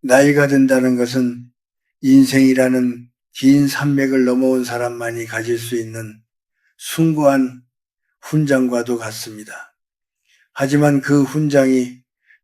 나이가 든다는 것은 인생이라는 긴 산맥을 넘어온 사람만이 가질 수 있는 숭고한 훈장과도 같습니다. 하지만 그 훈장이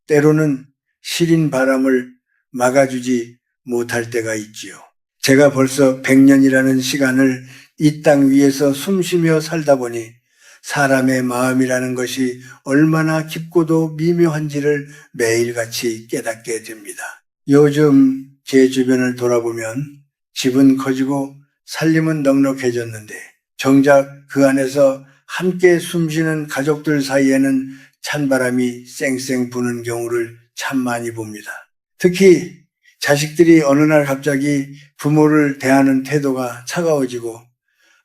때로는 시린 바람을 막아주지 못할 때가 있지요. 제가 벌써 100년이라는 시간을 이 땅 위에서 숨쉬며 살다 보니 사람의 마음이라는 것이 얼마나 깊고도 미묘한지를 매일같이 깨닫게 됩니다. 요즘 제 주변을 돌아보면 집은 커지고 살림은 넉넉해졌는데 정작 그 안에서 함께 숨쉬는 가족들 사이에는 찬바람이 쌩쌩 부는 경우를 참 많이 봅니다. 특히 자식들이 어느 날 갑자기 부모를 대하는 태도가 차가워지고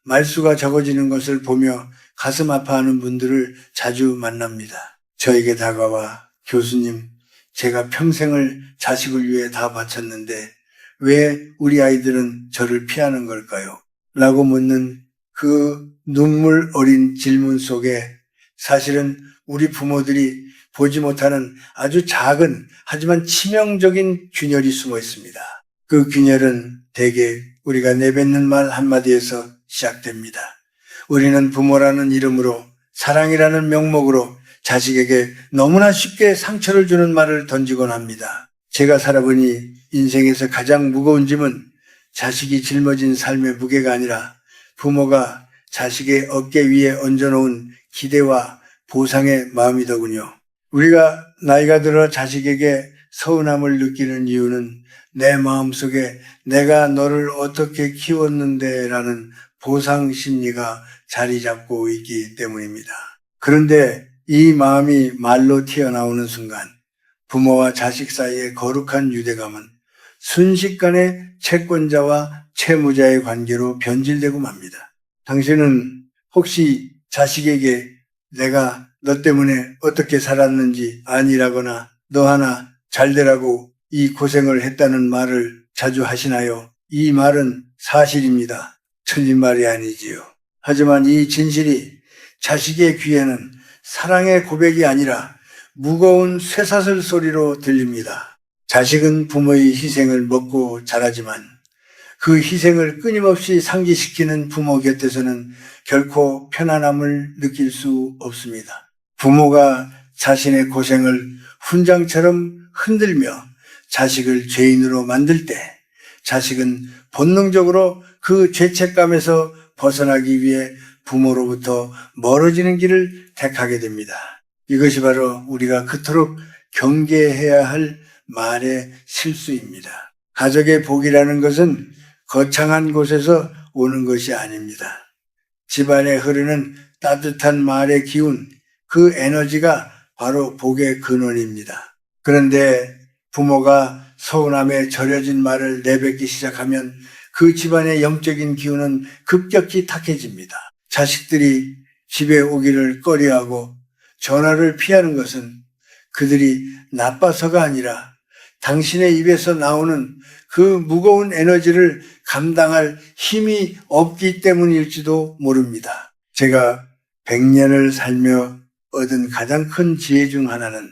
말수가 적어지는 것을 보며 가슴 아파하는 분들을 자주 만납니다. 저에게 다가와 교수님, 제가 평생을 자식을 위해 다 바쳤는데 왜 우리 아이들은 저를 피하는 걸까요? 라고 묻는 그 눈물 어린 질문 속에 사실은 우리 부모들이 보지 못하는 아주 작은 하지만 치명적인 균열이 숨어 있습니다. 그 균열은 대개 우리가 내뱉는 말 한마디에서 시작됩니다. 우리는 부모라는 이름으로 사랑이라는 명목으로 자식에게 너무나 쉽게 상처를 주는 말을 던지곤 합니다. 제가 살아보니 인생에서 가장 무거운 짐은 자식이 짊어진 삶의 무게가 아니라 부모가 자식의 어깨 위에 얹어놓은 기대와 보상의 마음이더군요. 우리가 나이가 들어 자식에게 서운함을 느끼는 이유는 내 마음속에 내가 너를 어떻게 키웠는데 라는 보상 심리가 자리 잡고 있기 때문입니다. 그런데 이 마음이 말로 튀어나오는 순간 부모와 자식 사이의 거룩한 유대감은 순식간에 채권자와 채무자의 관계로 변질되고 맙니다. 당신은 혹시 자식에게 내가 너 때문에 어떻게 살았는지 아니라거나 너 하나 잘 되라고 이 고생을 했다는 말을 자주 하시나요? 이 말은 사실입니다. 틀린 말이 아니지요. 하지만 이 진실이 자식의 귀에는 사랑의 고백이 아니라 무거운 쇠사슬 소리로 들립니다. 자식은 부모의 희생을 먹고 자라지만 그 희생을 끊임없이 상기시키는 부모 곁에서는 결코 편안함을 느낄 수 없습니다. 부모가 자신의 고생을 훈장처럼 흔들며 자식을 죄인으로 만들 때 자식은 본능적으로 그 죄책감에서 벗어나기 위해 부모로부터 멀어지는 길을 택하게 됩니다. 이것이 바로 우리가 그토록 경계해야 할 말의 실수입니다. 가족의 복이라는 것은 거창한 곳에서 오는 것이 아닙니다. 집안에 흐르는 따뜻한 말의 기운, 그 에너지가 바로 복의 근원입니다. 그런데 부모가 서운함에 절여진 말을 내뱉기 시작하면 그 집안의 영적인 기운은 급격히 탁해집니다. 자식들이 집에 오기를 꺼려하고 전화를 피하는 것은 그들이 나빠서가 아니라 당신의 입에서 나오는 그 무거운 에너지를 감당할 힘이 없기 때문일지도 모릅니다. 제가 100년을 살며 얻은 가장 큰 지혜 중 하나는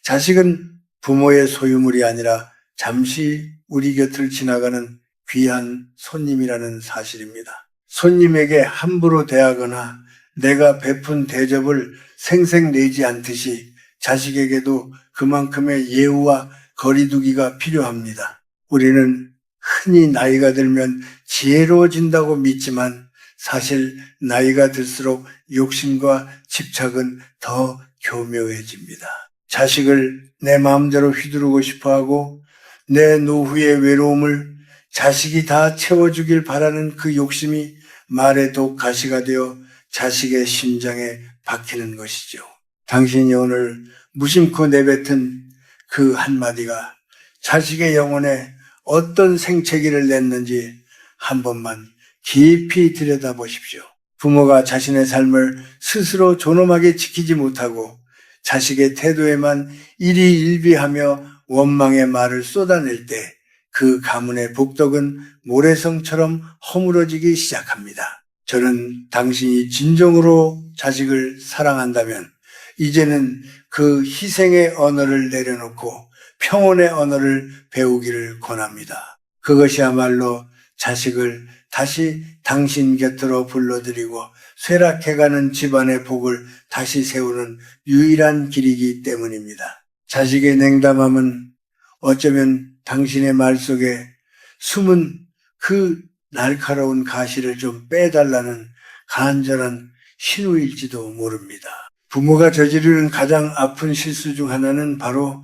자식은 부모의 소유물이 아니라 잠시 우리 곁을 지나가는 귀한 손님이라는 사실입니다. 손님에게 함부로 대하거나 내가 베푼 대접을 생색내지 않듯이 자식에게도 그만큼의 예우와 거리두기가 필요합니다. 우리는 흔히 나이가 들면 지혜로워진다고 믿지만 사실 나이가 들수록 욕심과 집착은 더 교묘해집니다. 자식을 내 마음대로 휘두르고 싶어하고 내 노후의 외로움을 자식이 다 채워주길 바라는 그 욕심이 말의 독가시가 되어 자식의 심장에 박히는 것이죠. 당신이 오늘 무심코 내뱉은 그 한마디가 자식의 영혼에 어떤 생채기를 냈는지 한 번만 깊이 들여다보십시오. 부모가 자신의 삶을 스스로 존엄하게 지키지 못하고 자식의 태도에만 일희일비하며 원망의 말을 쏟아낼 때 그 가문의 복덕은 모래성처럼 허물어지기 시작합니다. 저는 당신이 진정으로 자식을 사랑한다면 이제는 그 희생의 언어를 내려놓고 평온의 언어를 배우기를 권합니다. 그것이야말로 자식을 다시 당신 곁으로 불러들이고 쇠락해가는 집안의 복을 다시 세우는 유일한 길이기 때문입니다. 자식의 냉담함은 어쩌면 당신의 말 속에 숨은 그 날카로운 가시를 좀 빼달라는 간절한 신호일지도 모릅니다. 부모가 저지르는 가장 아픈 실수 중 하나는 바로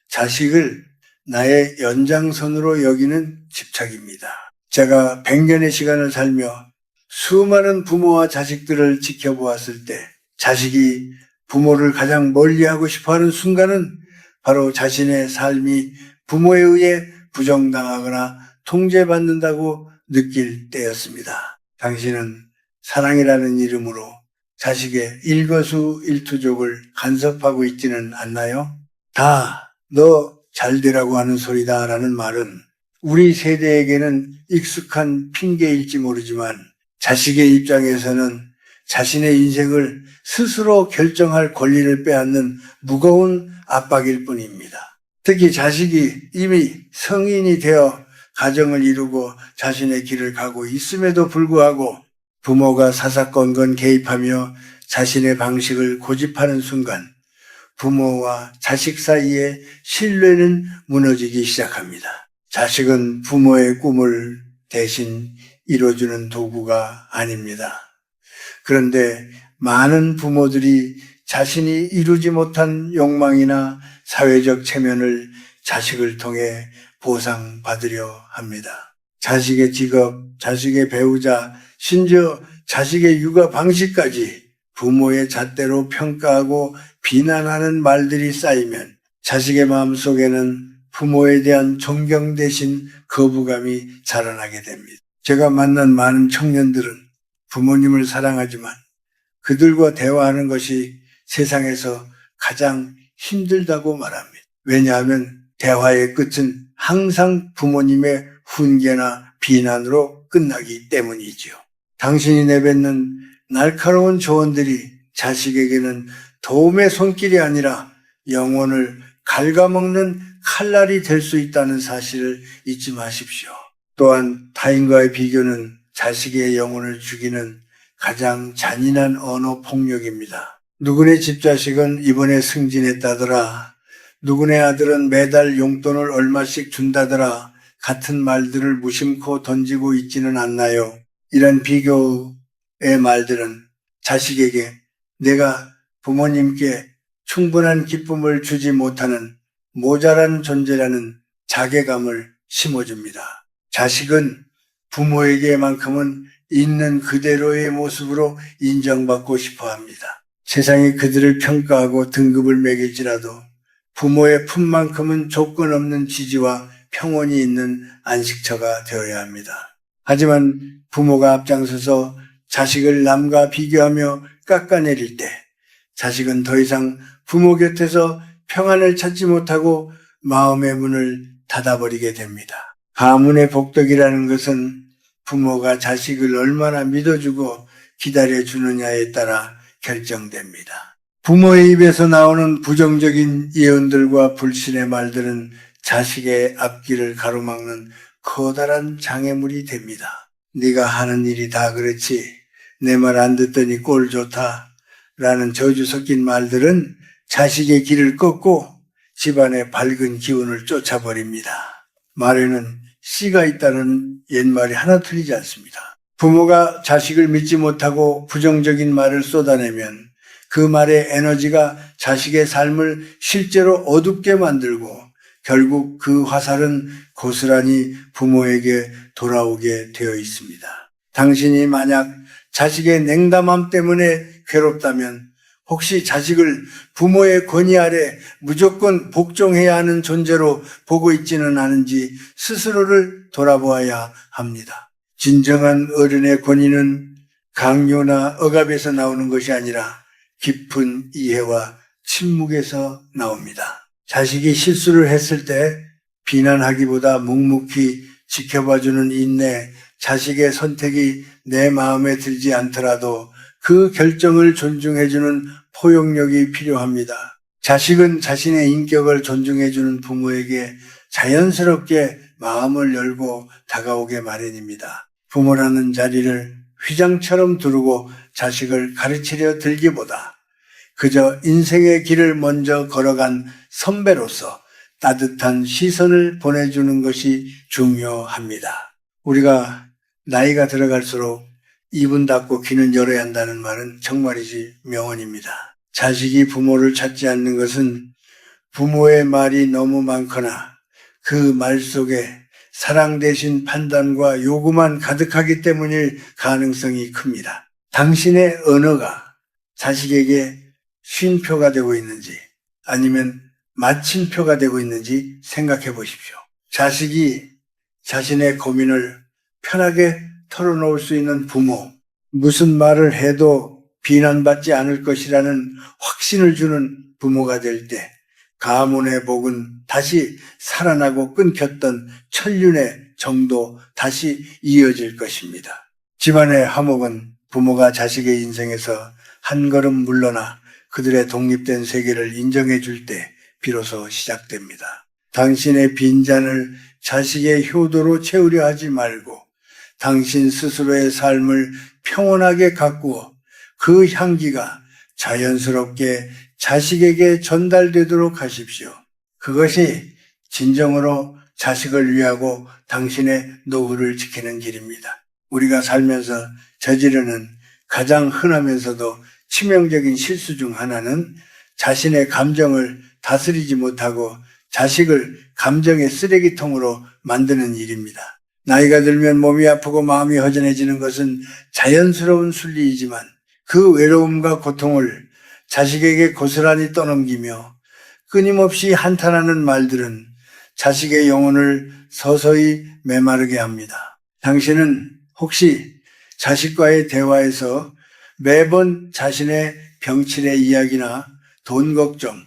자식을 나의 연장선으로 여기는 집착입니다. 제가 100년의 시간을 살며 수많은 부모와 자식들을 지켜보았을 때 자식이 부모를 가장 멀리하고 싶어하는 순간은 바로 자신의 삶이 부모에 의해 부정당하거나 통제받는다고 느낄 때였습니다. 당신은 사랑이라는 이름으로 자식의 일거수일투족을 간섭하고 있지는 않나요? 다 너 잘되라고 하는 소리다 라는 말은 우리 세대에게는 익숙한 핑계일지 모르지만 자식의 입장에서는 자신의 인생을 스스로 결정할 권리를 빼앗는 무거운 압박일 뿐입니다. 특히 자식이 이미 성인이 되어 가정을 이루고 자신의 길을 가고 있음에도 불구하고 부모가 사사건건 개입하며 자신의 방식을 고집하는 순간 부모와 자식 사이의 신뢰는 무너지기 시작합니다. 자식은 부모의 꿈을 대신 이뤄주는 도구가 아닙니다. 그런데 많은 부모들이 자신이 이루지 못한 욕망이나 사회적 체면을 자식을 통해 보상받으려 합니다. 자식의 직업, 자식의 배우자, 심지어 자식의 육아 방식까지 부모의 잣대로 평가하고 비난하는 말들이 쌓이면 자식의 마음속에는 부모에 대한 존경 대신 거부감이 자라나게 됩니다. 제가 만난 많은 청년들은 부모님을 사랑하지만 그들과 대화하는 것이 세상에서 가장 힘들다고 말합니다. 왜냐하면 대화의 끝은 항상 부모님의 훈계나 비난으로 끝나기 때문이지요. 당신이 내뱉는 날카로운 조언들이 자식에게는 도움의 손길이 아니라 영혼을 갉아먹는 칼날이 될 수 있다는 사실을 잊지 마십시오. 또한 타인과의 비교는 자식의 영혼을 죽이는 가장 잔인한 언어 폭력입니다. 누구네 집 자식은 이번에 승진했다더라. 누구네 아들은 매달 용돈을 얼마씩 준다더라. 같은 말들을 무심코 던지고 있지는 않나요? 이런 비교의 말들은 자식에게 내가 부모님께 충분한 기쁨을 주지 못하는 모자란 존재라는 자괴감을 심어줍니다. 자식은 부모에게만큼은 있는 그대로의 모습으로 인정받고 싶어 합니다. 세상이 그들을 평가하고 등급을 매길지라도 부모의 품만큼은 조건 없는 지지와 평온이 있는 안식처가 되어야 합니다. 하지만 부모가 앞장서서 자식을 남과 비교하며 깎아내릴 때 자식은 더 이상 부모 곁에서 평안을 찾지 못하고 마음의 문을 닫아버리게 됩니다. 가문의 복덕이라는 것은 부모가 자식을 얼마나 믿어주고 기다려주느냐에 따라 결정됩니다. 부모의 입에서 나오는 부정적인 예언들과 불신의 말들은 자식의 앞길을 가로막는 커다란 장애물이 됩니다. 네가 하는 일이 다 그렇지 내 말 안 듣더니 꼴 좋다 라는 저주 섞인 말들은 자식의 길을 꺾고 집안의 밝은 기운을 쫓아버립니다. 말에는 씨가 있다는 옛말이 하나 틀리지 않습니다. 부모가 자식을 믿지 못하고 부정적인 말을 쏟아내면 그 말의 에너지가 자식의 삶을 실제로 어둡게 만들고 결국 그 화살은 고스란히 부모에게 돌아오게 되어 있습니다. 당신이 만약 자식의 냉담함 때문에 괴롭다면 혹시 자식을 부모의 권위 아래 무조건 복종해야 하는 존재로 보고 있지는 않은지 스스로를 돌아보아야 합니다. 진정한 어른의 권위는 강요나 억압에서 나오는 것이 아니라 깊은 이해와 침묵에서 나옵니다. 자식이 실수를 했을 때 비난하기보다 묵묵히 지켜봐주는 인내, 자식의 선택이 내 마음에 들지 않더라도 그 결정을 존중해주는 포용력이 필요합니다. 자식은 자신의 인격을 존중해주는 부모에게 자연스럽게 마음을 열고 다가오게 마련입니다. 부모라는 자리를 휘장처럼 두르고 자식을 가르치려 들기보다 그저 인생의 길을 먼저 걸어간 선배로서 따뜻한 시선을 보내주는 것이 중요합니다. 우리가 나이가 들어갈수록 입은 닫고 귀는 열어야 한다는 말은 정말이지 명언입니다. 자식이 부모를 찾지 않는 것은 부모의 말이 너무 많거나 그 말 속에 사랑 대신 판단과 요구만 가득하기 때문일 가능성이 큽니다. 당신의 언어가 자식에게 쉼표가 되고 있는지 아니면 마침표가 되고 있는지 생각해 보십시오. 자식이 자신의 고민을 편하게 털어놓을 수 있는 부모, 무슨 말을 해도 비난받지 않을 것이라는 확신을 주는 부모가 될 때 가문의 복은 다시 살아나고 끊겼던 천륜의 정도 다시 이어질 것입니다. 집안의 화목은 부모가 자식의 인생에서 한 걸음 물러나 그들의 독립된 세계를 인정해 줄 때 비로소 시작됩니다. 당신의 빈잔을 자식의 효도로 채우려 하지 말고 당신 스스로의 삶을 평온하게 가꾸어 그 향기가 자연스럽게 자식에게 전달되도록 하십시오. 그것이 진정으로 자식을 위하고 당신의 노후를 지키는 길입니다. 우리가 살면서 저지르는 가장 흔하면서도 치명적인 실수 중 하나는 자신의 감정을 다스리지 못하고 자식을 감정의 쓰레기통으로 만드는 일입니다. 나이가 들면 몸이 아프고 마음이 허전해지는 것은 자연스러운 순리이지만 그 외로움과 고통을 자식에게 고스란히 떠넘기며 끊임없이 한탄하는 말들은 자식의 영혼을 서서히 메마르게 합니다. 당신은 혹시 자식과의 대화에서 매번 자신의 병치레 이야기나 돈 걱정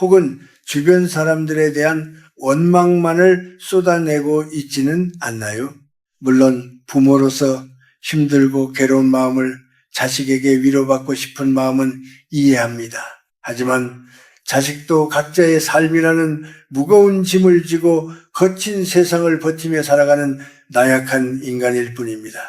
혹은 주변 사람들에 대한 원망만을 쏟아내고 있지는 않나요? 물론 부모로서 힘들고 괴로운 마음을 자식에게 위로받고 싶은 마음은 이해합니다. 하지만 자식도 각자의 삶이라는 무거운 짐을 지고 거친 세상을 버티며 살아가는 나약한 인간일 뿐입니다.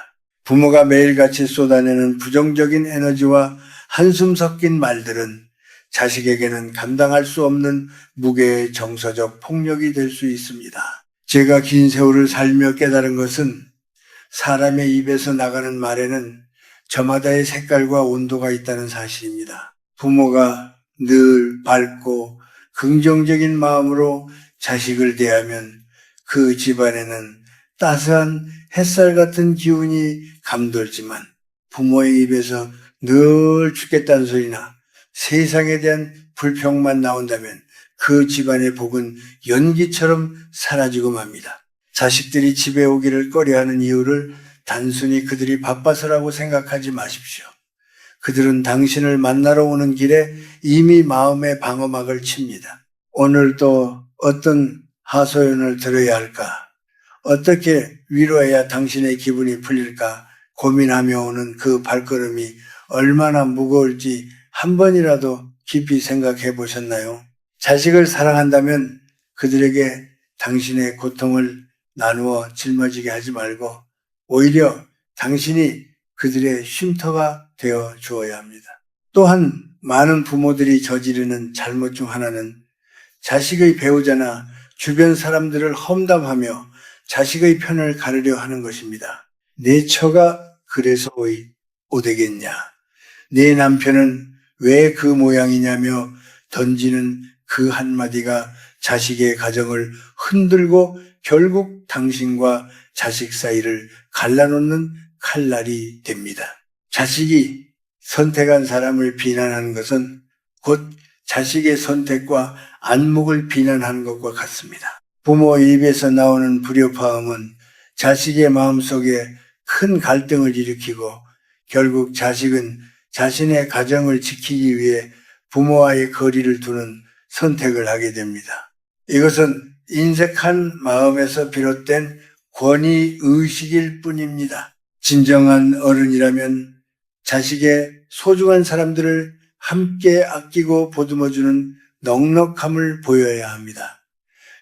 부모가 매일같이 쏟아내는 부정적인 에너지와 한숨 섞인 말들은 자식에게는 감당할 수 없는 무게의 정서적 폭력이 될 수 있습니다. 제가 긴 세월을 살며 깨달은 것은 사람의 입에서 나가는 말에는 저마다의 색깔과 온도가 있다는 사실입니다. 부모가 늘 밝고 긍정적인 마음으로 자식을 대하면 그 집안에는 따스한 햇살 같은 기운이 감돌지만 부모의 입에서 늘 죽겠다는 소리나 세상에 대한 불평만 나온다면 그 집안의 복은 연기처럼 사라지고 맙니다. 자식들이 집에 오기를 꺼려하는 이유를 단순히 그들이 바빠서라고 생각하지 마십시오. 그들은 당신을 만나러 오는 길에 이미 마음의 방어막을 칩니다. 오늘 또 어떤 하소연을 들어야 할까? 어떻게 위로해야 당신의 기분이 풀릴까? 고민하며 오는 그 발걸음이 얼마나 무거울지 한 번이라도 깊이 생각해 보셨나요? 자식을 사랑한다면 그들에게 당신의 고통을 나누어 짊어지게 하지 말고 오히려 당신이 그들의 쉼터가 되어 주어야 합니다. 또한 많은 부모들이 저지르는 잘못 중 하나는 자식의 배우자나 주변 사람들을 험담하며 자식의 편을 가르려 하는 것입니다. 내 처가 그래서 오되겠냐? 내 남편은 왜 그 모양이냐며 던지는 그 한마디가 자식의 가정을 흔들고 결국 당신과 자식 사이를 갈라놓는 칼날이 됩니다. 자식이 선택한 사람을 비난하는 것은 곧 자식의 선택과 안목을 비난하는 것과 같습니다. 부모 입에서 나오는 불효파음은 자식의 마음속에 큰 갈등을 일으키고 결국 자식은 자신의 가정을 지키기 위해 부모와의 거리를 두는 선택을 하게 됩니다. 이것은 인색한 마음에서 비롯된 권위의식일 뿐입니다. 진정한 어른이라면 자식의 소중한 사람들을 함께 아끼고 보듬어주는 넉넉함을 보여야 합니다.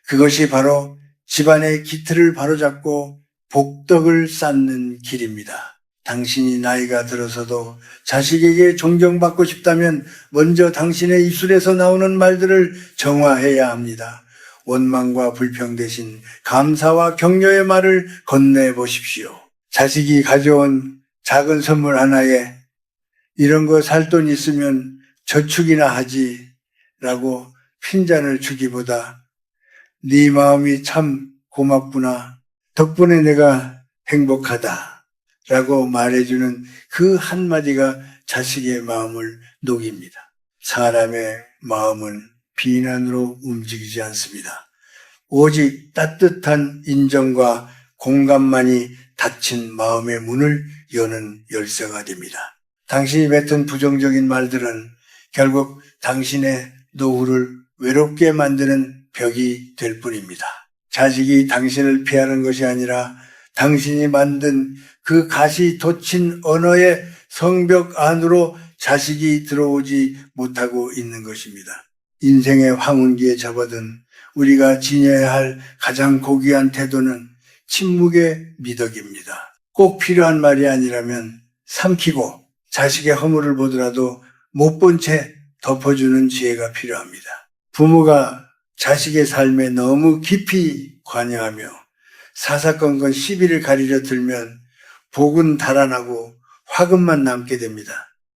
그것이 바로 집안의 기틀을 바로잡고 복덕을 쌓는 길입니다. 당신이 나이가 들어서도 자식에게 존경받고 싶다면 먼저 당신의 입술에서 나오는 말들을 정화해야 합니다. 원망과 불평 대신 감사와 격려의 말을 건네보십시오. 자식이 가져온 작은 선물 하나에 이런 거 살 돈 있으면 저축이나 하지 라고 핀잔을 주기보다 네 마음이 참 고맙구나. 덕분에 내가 행복하다 라고 말해주는 그 한마디가 자식의 마음을 녹입니다. 사람의 마음은 비난으로 움직이지 않습니다. 오직 따뜻한 인정과 공감만이 닫힌 마음의 문을 여는 열쇠가 됩니다. 당신이 뱉은 부정적인 말들은 결국 당신의 노후를 외롭게 만드는 벽이 될 뿐입니다. 자식이 당신을 피하는 것이 아니라 당신이 만든 그 가시 돋친 언어의 성벽 안으로 자식이 들어오지 못하고 있는 것입니다. 인생의 황혼기에 접어든 우리가 지녀야 할 가장 고귀한 태도는 침묵의 미덕입니다. 꼭 필요한 말이 아니라면 삼키고 자식의 허물을 보더라도 못 본 채 덮어주는 지혜가 필요합니다. 부모가 자식의 삶에 너무 깊이 관여하며 사사건건 시비를 가리려 들면 복은 달아나고 화금만 남게 됩니다.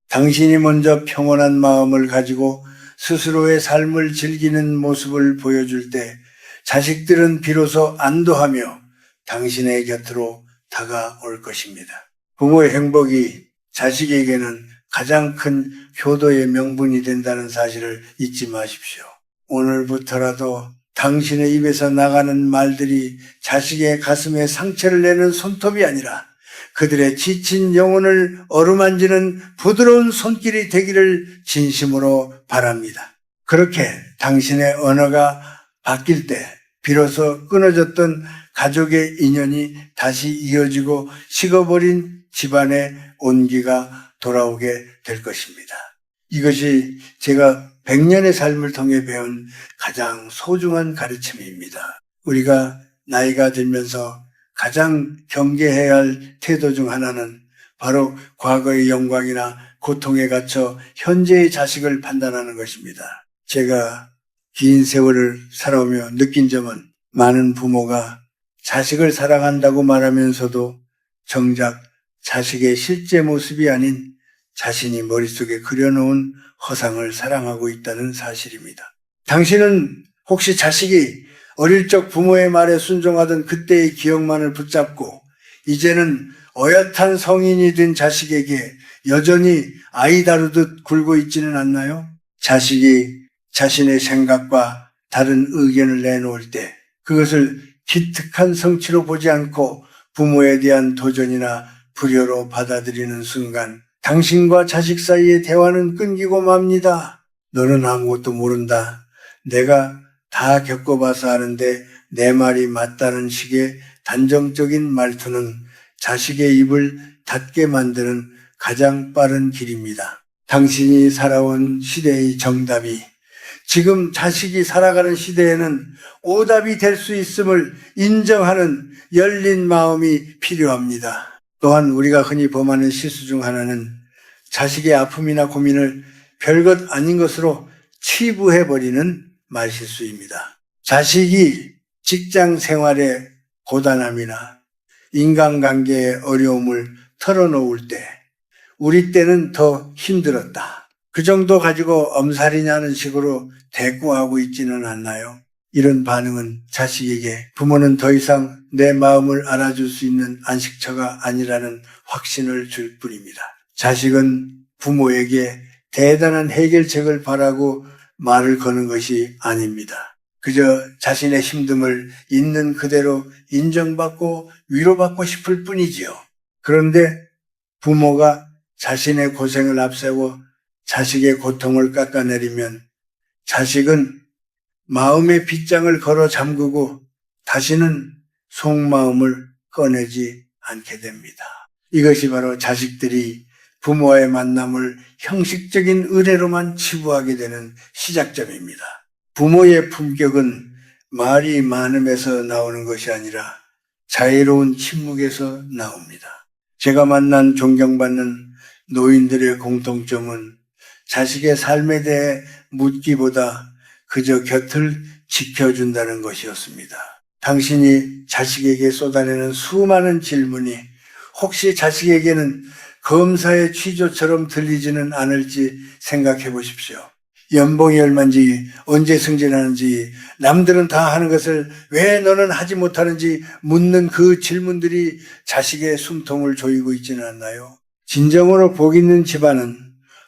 당신이 먼저 평온한 마음을 가지고 스스로의 삶을 즐기는 모습을 보여줄 때 자식들은 비로소 안도하며 당신의 곁으로 다가올 것입니다. 부모의 행복이 자식에게는 가장 큰 효도의 명분이 된다는 사실을 잊지 마십시오. 오늘부터라도 당신의 입에서 나가는 말들이 자식의 가슴에 상처를 내는 손톱이 아니라 그들의 지친 영혼을 어루만지는 부드러운 손길이 되기를 진심으로 바랍니다. 그렇게 당신의 언어가 바뀔 때 비로소 끊어졌던 가족의 인연이 다시 이어지고 식어버린 집안의 온기가 돌아오게 될 것입니다. 이것이 제가 100년의 삶을 통해 배운 가장 소중한 가르침입니다. 우리가 나이가 들면서 가장 경계해야 할 태도 중 하나는 바로 과거의 영광이나 고통에 갇혀 현재의 자식을 판단하는 것입니다. 제가 긴 세월을 살아오며 느낀 점은 많은 부모가 자식을 사랑한다고 말하면서도 정작 자식의 실제 모습이 아닌 자신이 머릿속에 그려놓은 허상을 사랑하고 있다는 사실입니다. 당신은 혹시 자식이 어릴 적 부모의 말에 순종하던 그때의 기억만을 붙잡고 이제는 어엿한 성인이 된 자식에게 여전히 아이 다루듯 굴고 있지는 않나요? 자식이 자신의 생각과 다른 의견을 내놓을 때 그것을 기특한 성취로 보지 않고 부모에 대한 도전이나 불효로 받아들이는 순간 당신과 자식 사이의 대화는 끊기고 맙니다. 너는 아무것도 모른다. 내가 다 겪어봐서 아는데 내 말이 맞다는 식의 단정적인 말투는 자식의 입을 닫게 만드는 가장 빠른 길입니다. 당신이 살아온 시대의 정답이 지금 자식이 살아가는 시대에는 오답이 될 수 있음을 인정하는 열린 마음이 필요합니다. 또한 우리가 흔히 범하는 실수 중 하나는 자식의 아픔이나 고민을 별것 아닌 것으로 치부해버리는 말실수입니다. 자식이 직장 생활의 고단함이나 인간관계의 어려움을 털어놓을 때 우리 때는 더 힘들었다. 그 정도 가지고 엄살이냐는 식으로 대꾸하고 있지는 않나요? 이런 반응은 자식에게 부모는 더 이상 내 마음을 알아줄 수 있는 안식처가 아니라는 확신을 줄 뿐입니다. 자식은 부모에게 대단한 해결책을 바라고 말을 거는 것이 아닙니다. 그저 자신의 힘듦을 있는 그대로 인정받고 위로받고 싶을 뿐이지요. 그런데 부모가 자신의 고생을 앞세워 자식의 고통을 깎아내리면 자식은 마음의 빗장을 걸어 잠그고 다시는 속마음을 꺼내지 않게 됩니다. 이것이 바로 자식들이 부모와의 만남을 형식적인 의례로만 치부하게 되는 시작점입니다. 부모의 품격은 말이 많음에서 나오는 것이 아니라 자애로운 침묵에서 나옵니다. 제가 만난 존경받는 노인들의 공통점은 자식의 삶에 대해 묻기보다 그저 곁을 지켜준다는 것이었습니다. 당신이 자식에게 쏟아내는 수많은 질문이 혹시 자식에게는 검사의 취조처럼 들리지는 않을지 생각해 보십시오. 연봉이 얼마인지, 언제 승진하는지, 남들은 다 하는 것을 왜 너는 하지 못하는지 묻는 그 질문들이 자식의 숨통을 조이고 있지는 않나요? 진정으로 복 있는 집안은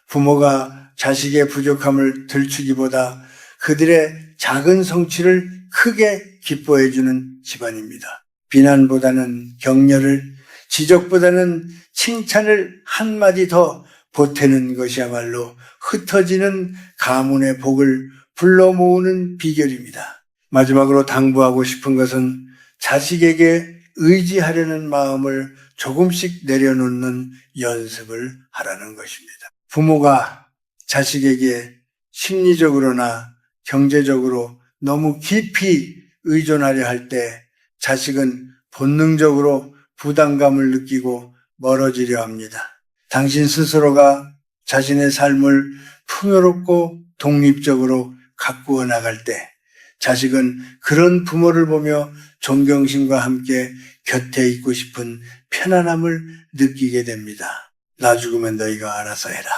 부모가 자식의 부족함을 들추기보다 그들의 작은 성취를 크게 기뻐해주는 집안입니다. 비난보다는 격려를, 지적보다는 칭찬을 한마디 더 보태는 것이야말로 흩어지는 가문의 복을 불러 모으는 비결입니다. 마지막으로 당부하고 싶은 것은 자식에게 의지하려는 마음을 조금씩 내려놓는 연습을 하라는 것입니다. 부모가 자식에게 심리적으로나 경제적으로 너무 깊이 의존하려 할 때 자식은 본능적으로 부담감을 느끼고 멀어지려 합니다. 당신 스스로가 자신의 삶을 풍요롭고 독립적으로 가꾸어 나갈 때 자식은 그런 부모를 보며 존경심과 함께 곁에 있고 싶은 편안함을 느끼게 됩니다. 나 죽으면 너희가 알아서 해라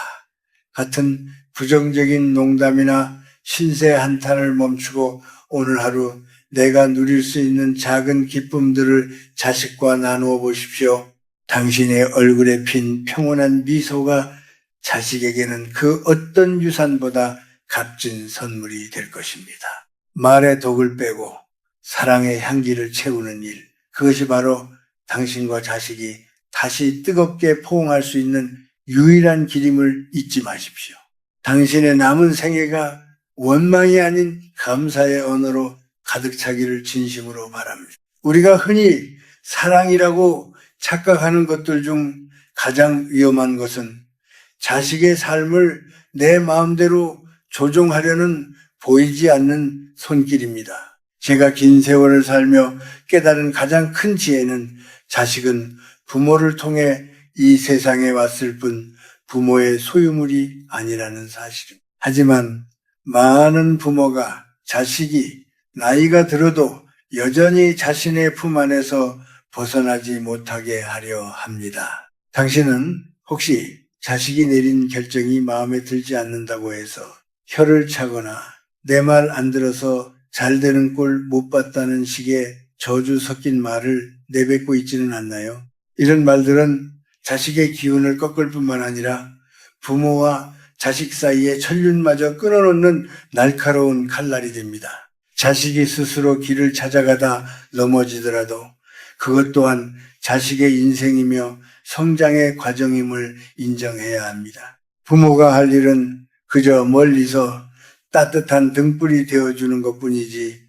같은 부정적인 농담이나 신세 한탄을 멈추고 오늘 하루 내가 누릴 수 있는 작은 기쁨들을 자식과 나누어 보십시오. 당신의 얼굴에 핀 평온한 미소가 자식에게는 그 어떤 유산보다 값진 선물이 될 것입니다. 말의 독을 빼고 사랑의 향기를 채우는 일, 그것이 바로 당신과 자식이 다시 뜨겁게 포옹할 수 있는 유일한 길임을 잊지 마십시오. 당신의 남은 생애가 원망이 아닌 감사의 언어로 가득 차기를 진심으로 바랍니다. 우리가 흔히 사랑이라고 착각하는 것들 중 가장 위험한 것은 자식의 삶을 내 마음대로 조종하려는 보이지 않는 손길입니다. 제가 긴 세월을 살며 깨달은 가장 큰 지혜는 자식은 부모를 통해 이 세상에 왔을 뿐 부모의 소유물이 아니라는 사실입니다. 하지만 많은 부모가 자식이 나이가 들어도 여전히 자신의 품 안에서 벗어나지 못하게 하려 합니다. 당신은 혹시 자식이 내린 결정이 마음에 들지 않는다고 해서 혀를 차거나 내 말 안 들어서 잘 되는 꼴 못 봤다는 식의 저주 섞인 말을 내뱉고 있지는 않나요? 이런 말들은 자식의 기운을 꺾을 뿐만 아니라 부모와 자식 사이의 천륜마저 끊어놓는 날카로운 칼날이 됩니다. 자식이 스스로 길을 찾아가다 넘어지더라도 그것 또한 자식의 인생이며 성장의 과정임을 인정해야 합니다. 부모가 할 일은 그저 멀리서 따뜻한 등불이 되어주는 것뿐이지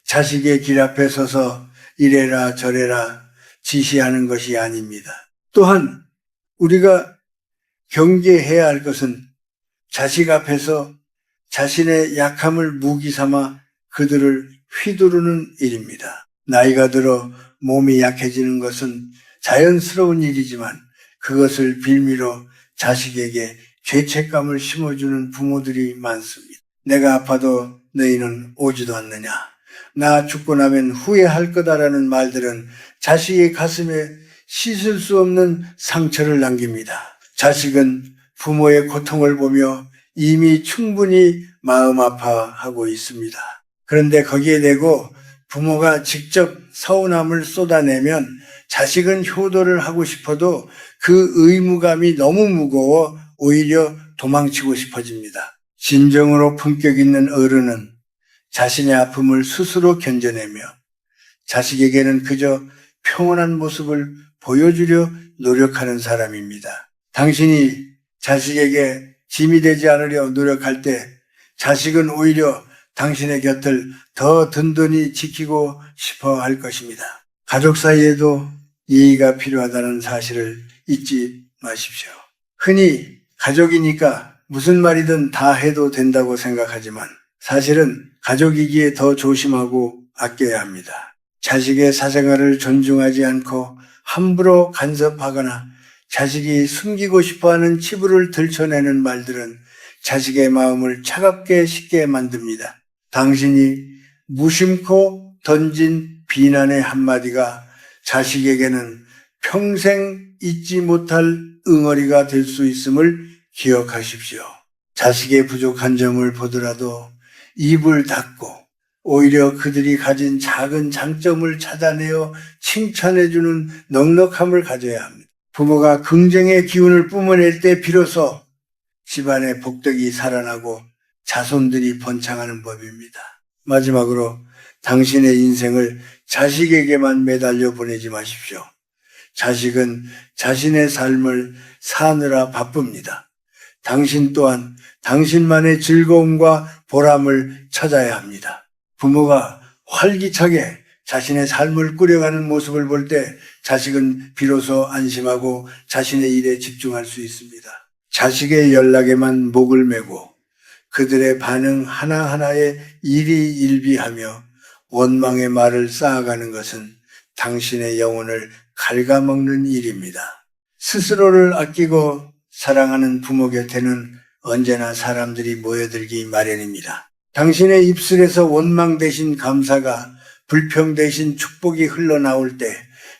자식의 길 앞에 서서 이래라 저래라 지시하는 것이 아닙니다. 또한 우리가 경계해야 할 것은 자식 앞에서 자신의 약함을 무기 삼아 그들을 휘두르는 일입니다. 나이가 들어 몸이 약해지는 것은 자연스러운 일이지만 그것을 빌미로 자식에게 죄책감을 심어주는 부모들이 많습니다. 내가 아파도 너희는 오지도 않느냐. 나 죽고 나면 후회할 거다라는 말들은 자식의 가슴에 씻을 수 없는 상처를 남깁니다. 자식은 부모의 고통을 보며 이미 충분히 마음 아파하고 있습니다. 그런데 거기에 대고 부모가 직접 서운함을 쏟아내면 자식은 효도를 하고 싶어도 그 의무감이 너무 무거워 오히려 도망치고 싶어집니다. 진정으로 품격 있는 어른은 자신의 아픔을 스스로 견뎌내며 자식에게는 그저 평온한 모습을 보여주려 노력하는 사람입니다. 당신이 자식에게 짐이 되지 않으려 노력할 때 자식은 오히려 당신의 곁을 더 든든히 지키고 싶어 할 것입니다. 가족 사이에도 예의가 필요하다는 사실을 잊지 마십시오. 흔히 가족이니까 무슨 말이든 다 해도 된다고 생각하지만 사실은 가족이기에 더 조심하고 아껴야 합니다. 자식의 사생활을 존중하지 않고 함부로 간섭하거나 자식이 숨기고 싶어하는 치부를 들춰내는 말들은 자식의 마음을 차갑게 식게 만듭니다. 당신이 무심코 던진 비난의 한마디가 자식에게는 평생 잊지 못할 응어리가 될 수 있음을 기억하십시오. 자식의 부족한 점을 보더라도 입을 닫고 오히려 그들이 가진 작은 장점을 찾아내어 칭찬해주는 넉넉함을 가져야 합니다. 부모가 긍정의 기운을 뿜어낼 때 비로소 집안의 복덕이 살아나고 자손들이 번창하는 법입니다. 마지막으로 당신의 인생을 자식에게만 매달려 보내지 마십시오. 자식은 자신의 삶을 사느라 바쁩니다. 당신 또한 당신만의 즐거움과 보람을 찾아야 합니다. 부모가 활기차게 자신의 삶을 꾸려가는 모습을 볼 때 자식은 비로소 안심하고 자신의 일에 집중할 수 있습니다. 자식의 연락에만 목을 메고 그들의 반응 하나하나에 일희일비하며 원망의 말을 쌓아가는 것은 당신의 영혼을 갉아먹는 일입니다. 스스로를 아끼고 사랑하는 부모 곁에는 언제나 사람들이 모여들기 마련입니다. 당신의 입술에서 원망 대신 감사가 불평 대신 축복이 흘러나올 때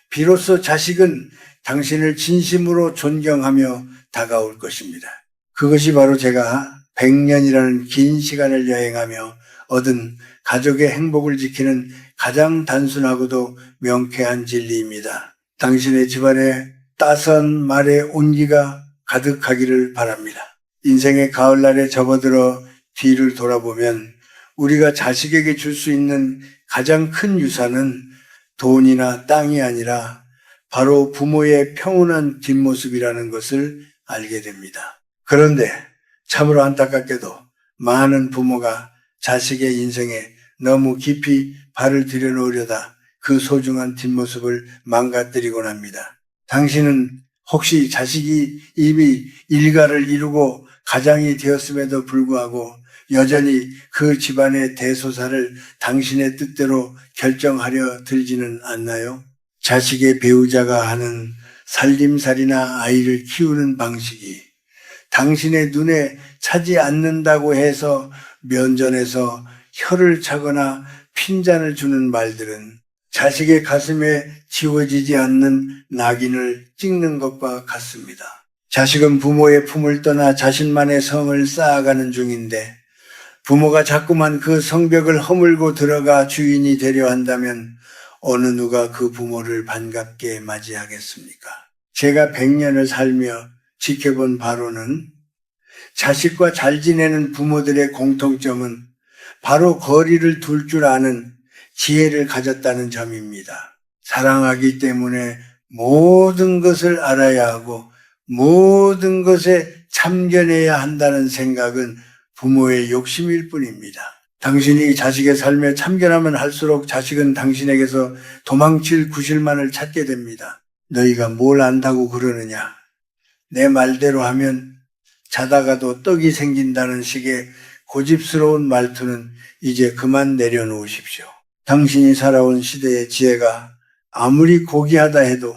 비로소 자식은 당신을 진심으로 존경하며 다가올 것입니다. 그것이 바로 제가 100년이라는 긴 시간을 여행하며 얻은 가족의 행복을 지키는 가장 단순하고도 명쾌한 진리입니다. 당신의 집안에 따스한 말의 온기가 가득하기를 바랍니다. 인생의 가을날에 접어들어 뒤를 돌아보면 우리가 자식에게 줄 수 있는 가장 큰 유산은 돈이나 땅이 아니라 바로 부모의 평온한 뒷모습이라는 것을 알게 됩니다. 그런데 참으로 안타깝게도 많은 부모가 자식의 인생에 너무 깊이 발을 들여놓으려다 그 소중한 뒷모습을 망가뜨리곤 합니다. 당신은 혹시 자식이 이미 일가를 이루고 가장이 되었음에도 불구하고 여전히 그 집안의 대소사를 당신의 뜻대로 결정하려 들지는 않나요? 자식의 배우자가 하는 살림살이나 아이를 키우는 방식이 당신의 눈에 차지 않는다고 해서 면전에서 혀를 차거나 핀잔을 주는 말들은 자식의 가슴에 지워지지 않는 낙인을 찍는 것과 같습니다. 자식은 부모의 품을 떠나 자신만의 성을 쌓아가는 중인데 부모가 자꾸만 그 성벽을 허물고 들어가 주인이 되려 한다면 어느 누가 그 부모를 반갑게 맞이하겠습니까? 제가 100년을 살며 지켜본 바로는 자식과 잘 지내는 부모들의 공통점은 바로 거리를 둘 줄 아는 지혜를 가졌다는 점입니다. 사랑하기 때문에 모든 것을 알아야 하고 모든 것에 참견해야 한다는 생각은 부모의 욕심일 뿐입니다. 당신이 자식의 삶에 참견하면 할수록 자식은 당신에게서 도망칠 구실만을 찾게 됩니다. 너희가 뭘 안다고 그러느냐? 내 말대로 하면 자다가도 떡이 생긴다는 식의 고집스러운 말투는 이제 그만 내려놓으십시오. 당신이 살아온 시대의 지혜가 아무리 고귀하다 해도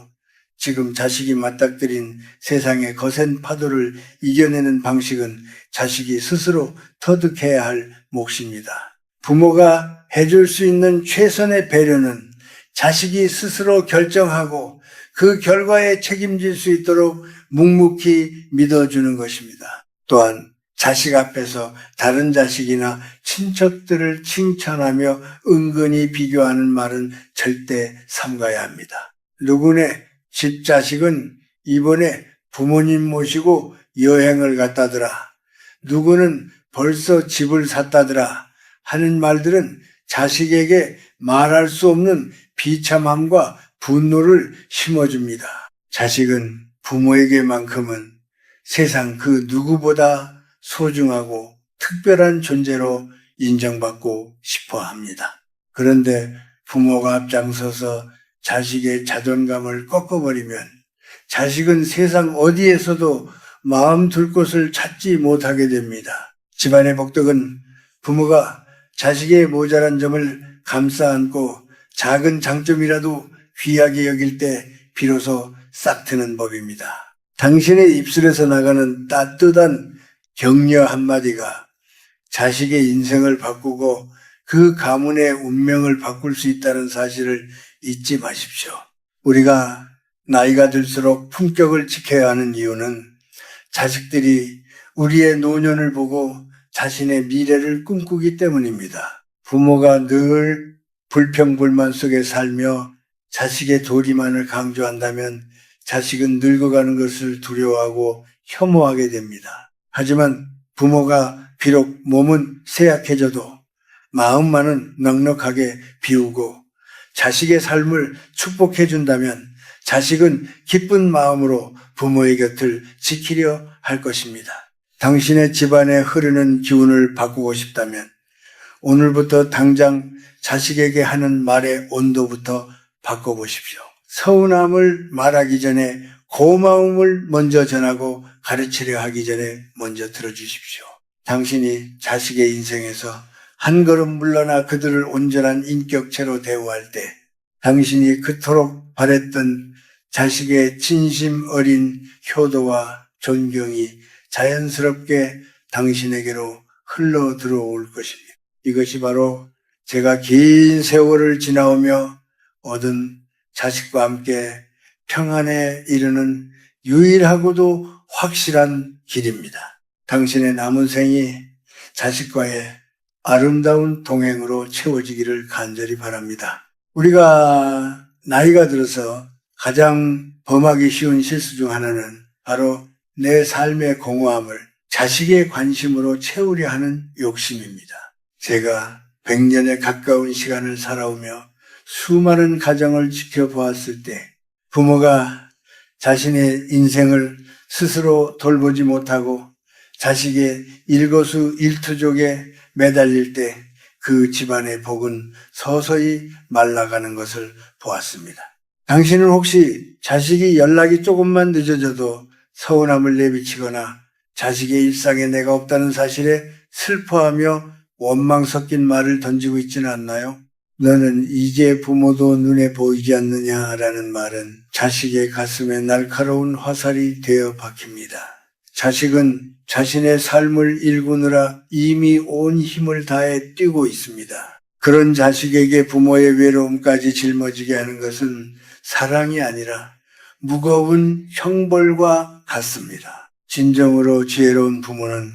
지금 자식이 맞닥뜨린 세상의 거센 파도를 이겨내는 방식은 자식이 스스로 터득해야 할 몫입니다. 부모가 해줄 수 있는 최선의 배려는 자식이 스스로 결정하고 그 결과에 책임질 수 있도록 묵묵히 믿어주는 것입니다. 또한 자식 앞에서 다른 자식이나 친척들을 칭찬하며 은근히 비교하는 말은 절대 삼가야 합니다. 누구네 집 자식은 이번에 부모님 모시고 여행을 갔다더라. 누구는 벌써 집을 샀다더라 하는 말들은 자식에게 말할 수 없는 비참함과 분노를 심어줍니다. 자식은 부모에게만큼은 세상 그 누구보다 소중하고 특별한 존재로 인정받고 싶어 합니다. 그런데 부모가 앞장서서 자식의 자존감을 꺾어버리면 자식은 세상 어디에서도 마음 둘 곳을 찾지 못하게 됩니다. 집안의 복덕은 부모가 자식의 모자란 점을 감싸 안고 작은 장점이라도 귀하게 여길 때 비로소 싹 트는 법입니다. 당신의 입술에서 나가는 따뜻한 격려 한마디가 자식의 인생을 바꾸고 그 가문의 운명을 바꿀 수 있다는 사실을 잊지 마십시오. 우리가 나이가 들수록 품격을 지켜야 하는 이유는 자식들이 우리의 노년을 보고 자신의 미래를 꿈꾸기 때문입니다. 부모가 늘 불평불만 속에 살며 자식의 도리만을 강조한다면 자식은 늙어가는 것을 두려워하고 혐오하게 됩니다. 하지만 부모가 비록 몸은 쇠약해져도 마음만은 넉넉하게 비우고 자식의 삶을 축복해 준다면 자식은 기쁜 마음으로 부모의 곁을 지키려 할 것입니다. 당신의 집안에 흐르는 기운을 바꾸고 싶다면 오늘부터 당장 자식에게 하는 말의 온도부터 바꿔보십시오. 서운함을 말하기 전에 고마움을 먼저 전하고 가르치려 하기 전에 먼저 들어주십시오. 당신이 자식의 인생에서 한 걸음 물러나 그들을 온전한 인격체로 대우할 때 당신이 그토록 바랬던 자식의 진심 어린 효도와 존경이 자연스럽게 당신에게로 흘러 들어올 것입니다. 이것이 바로 제가 긴 세월을 지나오며 얻은 자식과 함께 평안에 이르는 유일하고도 확실한 길입니다. 당신의 남은 생이 자식과의 아름다운 동행으로 채워지기를 간절히 바랍니다. 우리가 나이가 들어서 가장 범하기 쉬운 실수 중 하나는 바로 내 삶의 공허함을 자식의 관심으로 채우려 하는 욕심입니다. 제가 100년에 가까운 시간을 살아오며 수많은 가정을 지켜보았을 때 부모가 자신의 인생을 스스로 돌보지 못하고 자식의 일거수일투족에 매달릴 때 그 집안의 복은 서서히 말라가는 것을 보았습니다. 당신은 혹시 자식이 연락이 조금만 늦어져도 서운함을 내비치거나 자식의 일상에 내가 없다는 사실에 슬퍼하며 원망 섞인 말을 던지고 있지는 않나요? 너는 이제 부모도 눈에 보이지 않느냐라는 말은 자식의 가슴에 날카로운 화살이 되어 박힙니다. 자식은 자신의 삶을 일구느라 이미 온 힘을 다해 뛰고 있습니다. 그런 자식에게 부모의 외로움까지 짊어지게 하는 것은 사랑이 아니라 무거운 형벌과 같습니다. 진정으로 지혜로운 부모는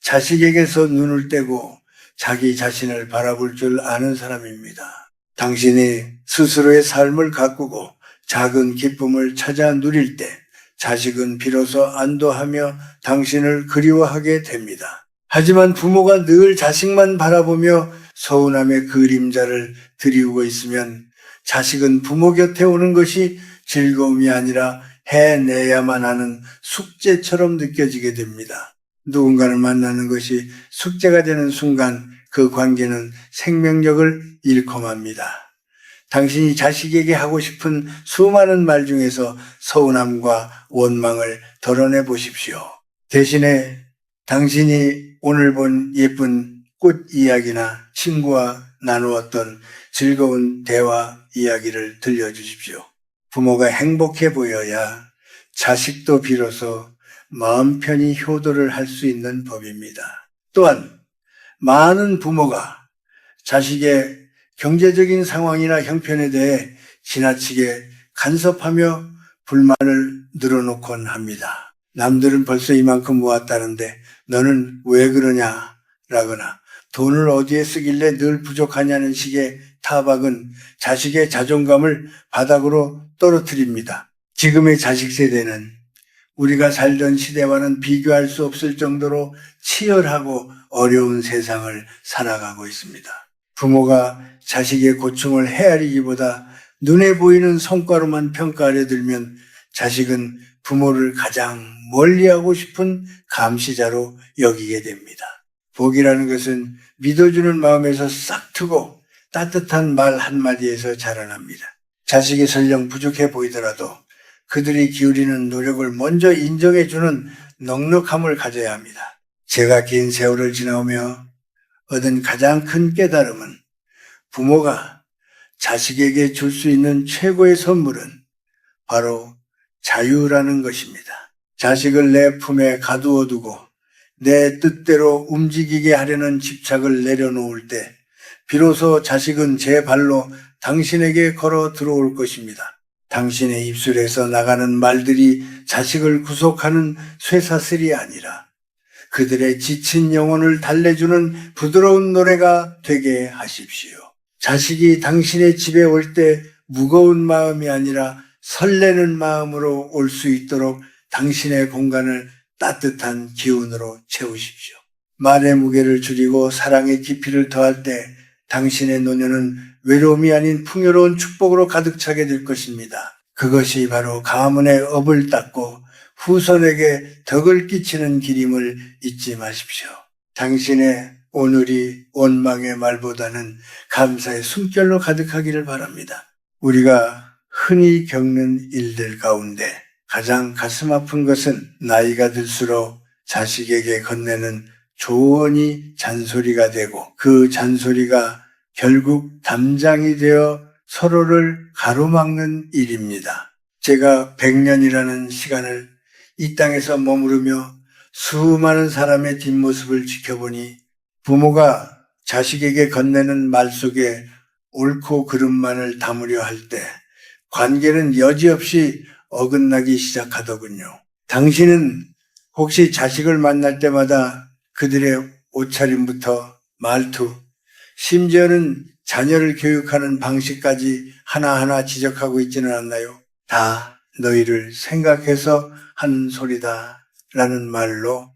자식에게서 눈을 떼고 자기 자신을 바라볼 줄 아는 사람입니다. 당신이 스스로의 삶을 가꾸고 작은 기쁨을 찾아 누릴 때 자식은 비로소 안도하며 당신을 그리워하게 됩니다. 하지만 부모가 늘 자식만 바라보며 서운함의 그림자를 드리우고 있으면 자식은 부모 곁에 오는 것이 즐거움이 아니라 해내야만 하는 숙제처럼 느껴지게 됩니다. 누군가를 만나는 것이 숙제가 되는 순간 그 관계는 생명력을 잃고 맙니다. 당신이 자식에게 하고 싶은 수많은 말 중에서 서운함과 원망을 덜어내 보십시오. 대신에 당신이 오늘 본 예쁜 꽃 이야기나 친구와 나누었던 즐거운 대화 이야기를 들려주십시오. 부모가 행복해 보여야 자식도 비로소 마음 편히 효도를 할 수 있는 법입니다. 또한 많은 부모가 자식의 경제적인 상황이나 형편에 대해 지나치게 간섭하며 불만을 늘어놓곤 합니다. 남들은 벌써 이만큼 모았다는데 너는 왜 그러냐 라거나 돈을 어디에 쓰길래 늘 부족하냐는 식의 타박은 자식의 자존감을 바닥으로 떨어뜨립니다. 지금의 자식 세대는 우리가 살던 시대와는 비교할 수 없을 정도로 치열하고 어려운 세상을 살아가고 있습니다. 부모가 자식의 고충을 헤아리기보다 눈에 보이는 성과로만 평가하려 들면 자식은 부모를 가장 멀리하고 싶은 감시자로 여기게 됩니다. 복이라는 것은 믿어주는 마음에서 싹 트고 따뜻한 말 한마디에서 자라납니다. 자식이 설령 부족해 보이더라도 그들이 기울이는 노력을 먼저 인정해주는 넉넉함을 가져야 합니다. 제가 긴 세월을 지나오며 얻은 가장 큰 깨달음은 부모가 자식에게 줄 수 있는 최고의 선물은 바로 자유라는 것입니다. 자식을 내 품에 가두어 두고 내 뜻대로 움직이게 하려는 집착을 내려놓을 때 비로소 자식은 제 발로 당신에게 걸어 들어올 것입니다. 당신의 입술에서 나가는 말들이 자식을 구속하는 쇠사슬이 아니라 그들의 지친 영혼을 달래주는 부드러운 노래가 되게 하십시오. 자식이 당신의 집에 올 때 무거운 마음이 아니라 설레는 마음으로 올 수 있도록 당신의 공간을 따뜻한 기운으로 채우십시오. 말의 무게를 줄이고 사랑의 깊이를 더할 때 당신의 노년은 외로움이 아닌 풍요로운 축복으로 가득 차게 될 것입니다. 그것이 바로 가문의 업을 닦고 후손에게 덕을 끼치는 길임을 잊지 마십시오. 당신의 오늘이 원망의 말보다는 감사의 숨결로 가득하기를 바랍니다. 우리가 흔히 겪는 일들 가운데 가장 가슴 아픈 것은 나이가 들수록 자식에게 건네는 조언이 잔소리가 되고 그 잔소리가 결국 담장이 되어 서로를 가로막는 일입니다. 제가 100년이라는 시간을 이 땅에서 머무르며 수많은 사람의 뒷모습을 지켜보니 부모가 자식에게 건네는 말 속에 옳고 그름만을 담으려 할 때 관계는 여지없이 어긋나기 시작하더군요. 당신은 혹시 자식을 만날 때마다 그들의 옷차림부터 말투, 심지어는 자녀를 교육하는 방식까지 하나하나 지적하고 있지는 않나요? 다 너희를 생각해서 하는 소리다 라는 말로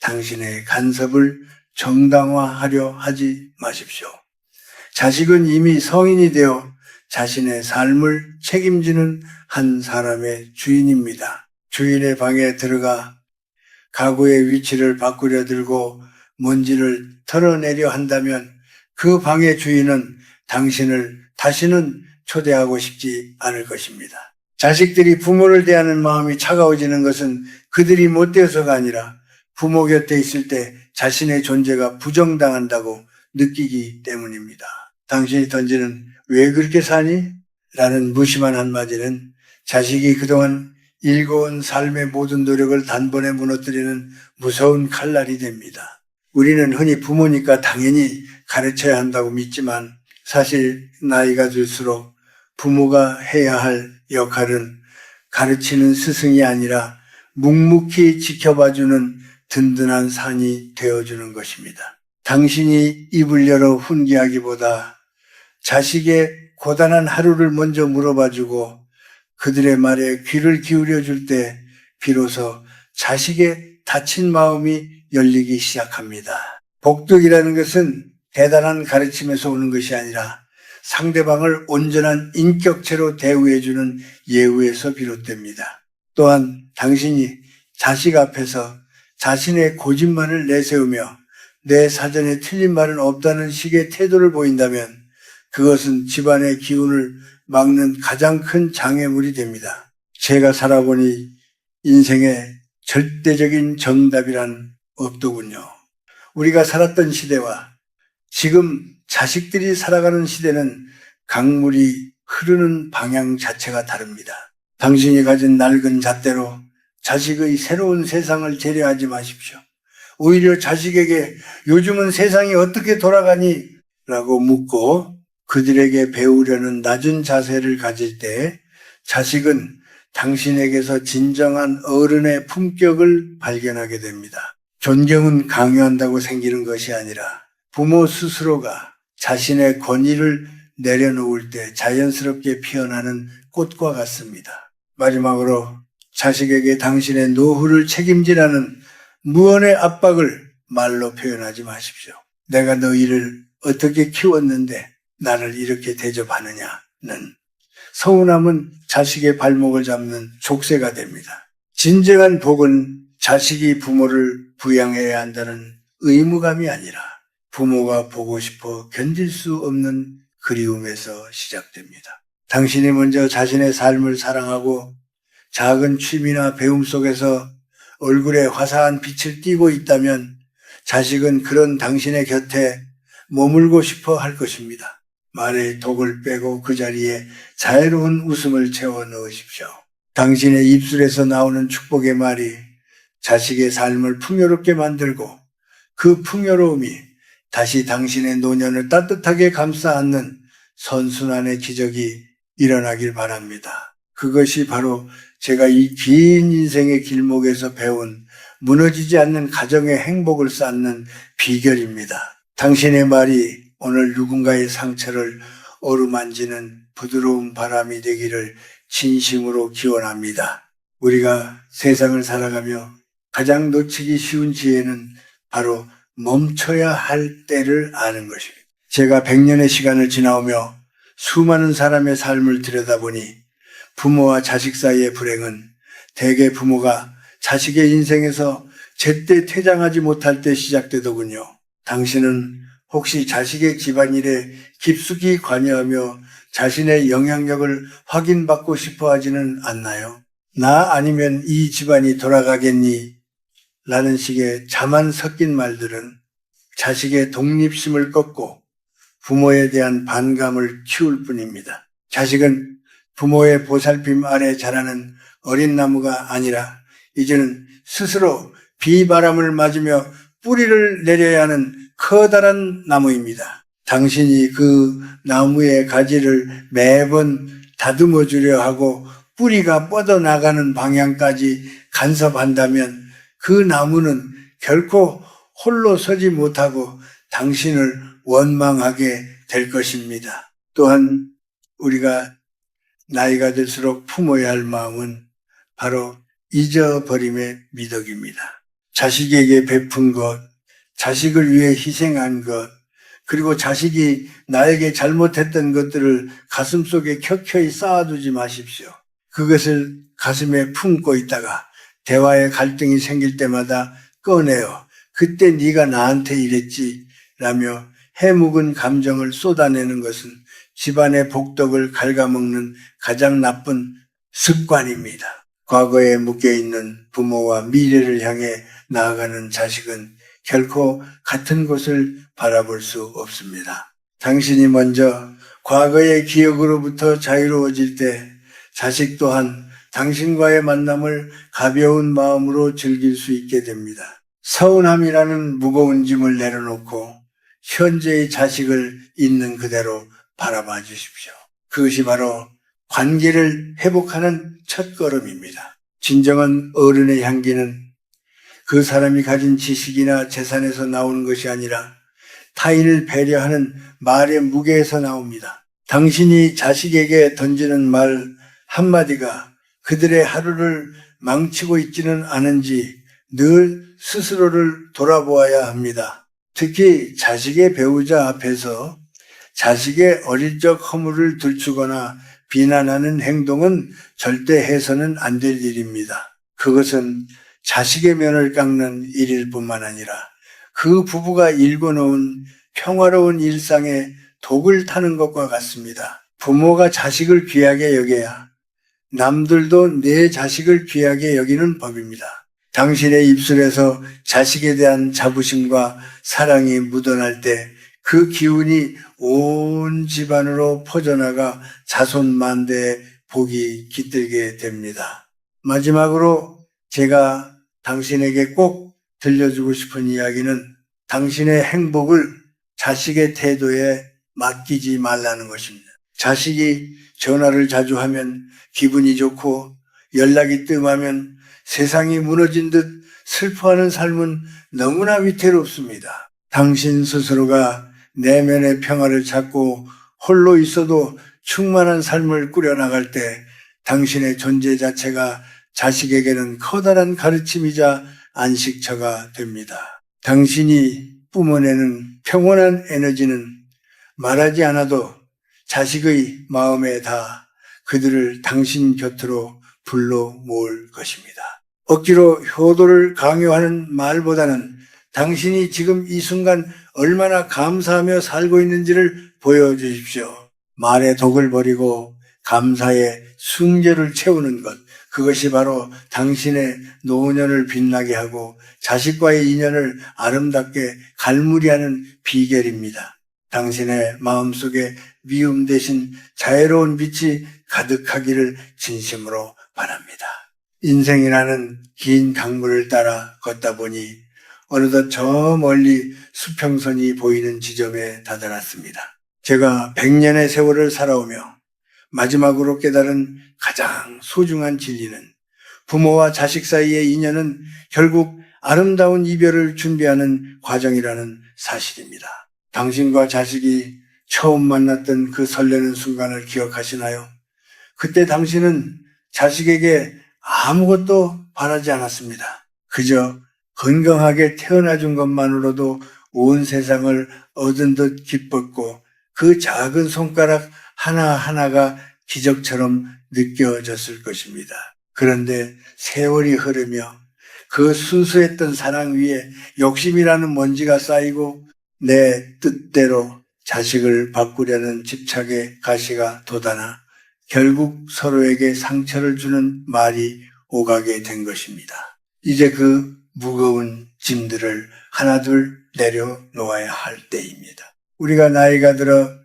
당신의 간섭을 정당화하려 하지 마십시오. 자식은 이미 성인이 되어 자신의 삶을 책임지는 한 사람의 주인입니다. 주인의 방에 들어가 가구의 위치를 바꾸려 들고 먼지를 털어내려 한다면 그 방의 주인은 당신을 다시는 초대하고 싶지 않을 것입니다. 자식들이 부모를 대하는 마음이 차가워지는 것은 그들이 못되어서가 아니라 부모 곁에 있을 때 자신의 존재가 부정당한다고 느끼기 때문입니다. 당신이 던지는 왜 그렇게 사니? 라는 무심한 한마디는 자식이 그동안 일궈온 삶의 모든 노력을 단번에 무너뜨리는 무서운 칼날이 됩니다. 우리는 흔히 부모니까 당연히 가르쳐야 한다고 믿지만 사실 나이가 들수록 부모가 해야 할 역할은 가르치는 스승이 아니라 묵묵히 지켜봐주는 든든한 산이 되어주는 것입니다. 당신이 입을 열어 훈계하기보다 자식의 고단한 하루를 먼저 물어봐주고 그들의 말에 귀를 기울여줄 때 비로소 자식의 다친 마음이 열리기 시작합니다. 복덕이라는 것은 대단한 가르침에서 오는 것이 아니라 상대방을 온전한 인격체로 대우해주는 예우에서 비롯됩니다. 또한 당신이 자식 앞에서 자신의 고집만을 내세우며 내 사전에 틀린 말은 없다는 식의 태도를 보인다면 그것은 집안의 기운을 막는 가장 큰 장애물이 됩니다. 제가 살아보니 인생의 절대적인 정답이란 없더군요. 우리가 살았던 시대와 지금 자식들이 살아가는 시대는 강물이 흐르는 방향 자체가 다릅니다. 당신이 가진 낡은 잣대로 자식의 새로운 세상을 재려하지 마십시오. 오히려 자식에게 요즘은 세상이 어떻게 돌아가니? 라고 묻고 그들에게 배우려는 낮은 자세를 가질 때 자식은 당신에게서 진정한 어른의 품격을 발견하게 됩니다. 존경은 강요한다고 생기는 것이 아니라 부모 스스로가 자신의 권위를 내려놓을 때 자연스럽게 피어나는 꽃과 같습니다. 마지막으로 자식에게 당신의 노후를 책임지라는 무언의 압박을 말로 표현하지 마십시오. 내가 너희를 어떻게 키웠는데 나를 이렇게 대접하느냐는 서운함은 자식의 발목을 잡는 족쇄가 됩니다. 진정한 복은 자식이 부모를 부양해야 한다는 의무감이 아니라 부모가 보고 싶어 견딜 수 없는 그리움에서 시작됩니다. 당신이 먼저 자신의 삶을 사랑하고 작은 취미나 배움 속에서 얼굴에 화사한 빛을 띠고 있다면 자식은 그런 당신의 곁에 머물고 싶어 할 것입니다. 말에 독을 빼고 그 자리에 자애로운 웃음을 채워 넣으십시오. 당신의 입술에서 나오는 축복의 말이 자식의 삶을 풍요롭게 만들고 그 풍요로움이 다시 당신의 노년을 따뜻하게 감싸 안는 선순환의 기적이 일어나길 바랍니다. 그것이 바로 제가 이 긴 인생의 길목에서 배운 무너지지 않는 가정의 행복을 쌓는 비결입니다. 당신의 말이 오늘 누군가의 상처를 어루만지는 부드러운 바람이 되기를 진심으로 기원합니다. 우리가 세상을 살아가며 가장 놓치기 쉬운 지혜는 바로 멈춰야 할 때를 아는 것입니다. 제가 100년의 시간을 지나오며 수많은 사람의 삶을 들여다보니 부모와 자식 사이의 불행은 대개 부모가 자식의 인생에서 제때 퇴장하지 못할 때 시작되더군요. 당신은 혹시 자식의 집안일에 깊숙이 관여하며 자신의 영향력을 확인받고 싶어 하지는 않나요? 나 아니면 이 집안이 돌아가겠니? 라는 식의 자만 섞인 말들은 자식의 독립심을 꺾고 부모에 대한 반감을 키울 뿐입니다. 자식은 부모의 보살핌 아래 자라는 어린 나무가 아니라 이제는 스스로 비바람을 맞으며 뿌리를 내려야 하는 커다란 나무입니다. 당신이 그 나무의 가지를 매번 다듬어 주려 하고 뿌리가 뻗어나가는 방향까지 간섭한다면 그 나무는 결코 홀로 서지 못하고 당신을 원망하게 될 것입니다. 또한 우리가 나이가 들수록 품어야 할 마음은 바로 잊어버림의 미덕입니다. 자식에게 베푼 것, 자식을 위해 희생한 것, 그리고 자식이 나에게 잘못했던 것들을 가슴속에 켜켜이 쌓아두지 마십시오. 그것을 가슴에 품고 있다가 대화의 갈등이 생길 때마다 꺼내어 그때 네가 나한테 이랬지 라며 해묵은 감정을 쏟아내는 것은 집안의 복덕을 갉아먹는 가장 나쁜 습관입니다. 과거에 묶여있는 부모와 미래를 향해 나아가는 자식은 결코 같은 곳을 바라볼 수 없습니다. 당신이 먼저 과거의 기억으로부터 자유로워질 때 자식 또한 당신과의 만남을 가벼운 마음으로 즐길 수 있게 됩니다. 서운함이라는 무거운 짐을 내려놓고 현재의 자식을 있는 그대로 바라봐 주십시오. 그것이 바로 관계를 회복하는 첫걸음입니다. 진정한 어른의 향기는 그 사람이 가진 지식이나 재산에서 나오는 것이 아니라 타인을 배려하는 말의 무게에서 나옵니다. 당신이 자식에게 던지는 말 한마디가 그들의 하루를 망치고 있지는 않은지 늘 스스로를 돌아보아야 합니다. 특히 자식의 배우자 앞에서 자식의 어릴 적 허물을 들추거나 비난하는 행동은 절대 해서는 안 될 일입니다. 그것은 자식의 면을 깎는 일일 뿐만 아니라 그 부부가 일궈놓은 평화로운 일상에 독을 타는 것과 같습니다. 부모가 자식을 귀하게 여겨야 남들도 내 자식을 귀하게 여기는 법입니다. 당신의 입술에서 자식에 대한 자부심과 사랑이 묻어날 때 그 기운이 온 집안으로 퍼져나가 자손만대의 복이 깃들게 됩니다. 마지막으로 제가 당신에게 꼭 들려주고 싶은 이야기는 당신의 행복을 자식의 태도에 맡기지 말라는 것입니다. 자식이 전화를 자주 하면 기분이 좋고 연락이 뜸하면 세상이 무너진 듯 슬퍼하는 삶은 너무나 위태롭습니다. 당신 스스로가 내면의 평화를 찾고 홀로 있어도 충만한 삶을 꾸려나갈 때 당신의 존재 자체가 자식에게는 커다란 가르침이자 안식처가 됩니다. 당신이 뿜어내는 평온한 에너지는 말하지 않아도 자식의 마음에 다 그들을 당신 곁으로 불러 모을 것입니다. 억지로 효도를 강요하는 말보다는 당신이 지금 이 순간 얼마나 감사하며 살고 있는지를 보여주십시오. 말의 독을 버리고 감사의 숭죄를 채우는 것, 그것이 바로 당신의 노년을 빛나게 하고 자식과의 인연을 아름답게 갈무리하는 비결입니다. 당신의 마음속에 미움 대신 자애로운 빛이 가득하기를 진심으로 바랍니다. 인생이라는 긴 강물을 따라 걷다 보니 어느덧 저 멀리 수평선이 보이는 지점에 다다랐습니다. 제가 100년의 세월을 살아오며 마지막으로 깨달은 가장 소중한 진리는 부모와 자식 사이의 인연은 결국 아름다운 이별을 준비하는 과정이라는 사실입니다. 당신과 자식이 처음 만났던 그 설레는 순간을 기억하시나요? 그때 당신은 자식에게 아무것도 바라지 않았습니다. 그저 건강하게 태어나준 것만으로도 온 세상을 얻은 듯 기뻤고 그 작은 손가락 하나하나가 기적처럼 느껴졌을 것입니다. 그런데 세월이 흐르며 그 순수했던 사랑 위에 욕심이라는 먼지가 쌓이고 내 뜻대로 자식을 바꾸려는 집착의 가시가 돋아나 결국 서로에게 상처를 주는 말이 오가게 된 것입니다. 이제 그 무거운 짐들을 하나둘 내려놓아야 할 때입니다. 우리가 나이가 들어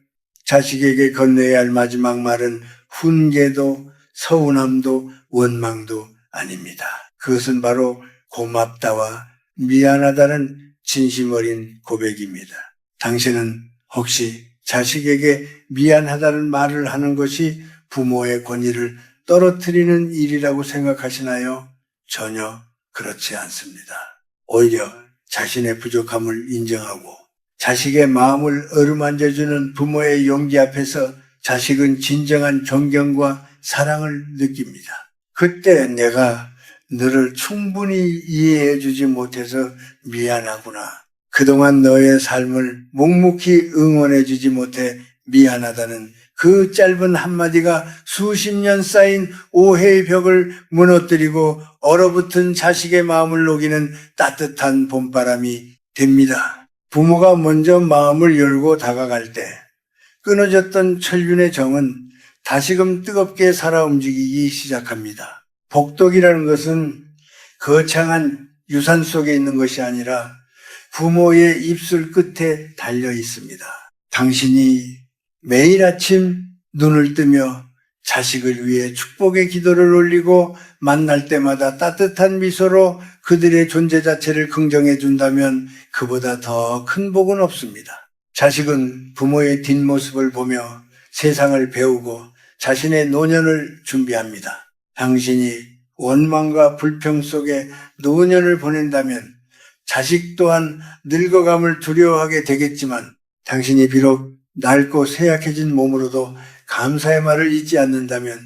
자식에게 건네야 할 마지막 말은 훈계도 서운함도 원망도 아닙니다. 그것은 바로 고맙다와 미안하다는 진심 어린 고백입니다. 당신은 혹시 자식에게 미안하다는 말을 하는 것이 부모의 권위를 떨어뜨리는 일이라고 생각하시나요? 전혀 그렇지 않습니다. 오히려 자신의 부족함을 인정하고 자식의 마음을 어루만져주는 부모의 용기 앞에서 자식은 진정한 존경과 사랑을 느낍니다. 그때 내가 너를 충분히 이해해주지 못해서 미안하구나. 그동안 너의 삶을 묵묵히 응원해주지 못해 미안하다는 그 짧은 한마디가 수십 년 쌓인 오해의 벽을 무너뜨리고 얼어붙은 자식의 마음을 녹이는 따뜻한 봄바람이 됩니다. 부모가 먼저 마음을 열고 다가갈 때 끊어졌던 천륜의 정은 다시금 뜨겁게 살아 움직이기 시작합니다. 복덕이라는 것은 거창한 유산 속에 있는 것이 아니라 부모의 입술 끝에 달려 있습니다. 당신이 매일 아침 눈을 뜨며 자식을 위해 축복의 기도를 올리고 만날 때마다 따뜻한 미소로 그들의 존재 자체를 긍정해 준다면 그보다 더 큰 복은 없습니다. 자식은 부모의 뒷모습을 보며 세상을 배우고 자신의 노년을 준비합니다. 당신이 원망과 불평 속에 노년을 보낸다면 자식 또한 늙어감을 두려워하게 되겠지만 당신이 비록 낡고 쇠약해진 몸으로도 감사의 말을 잊지 않는다면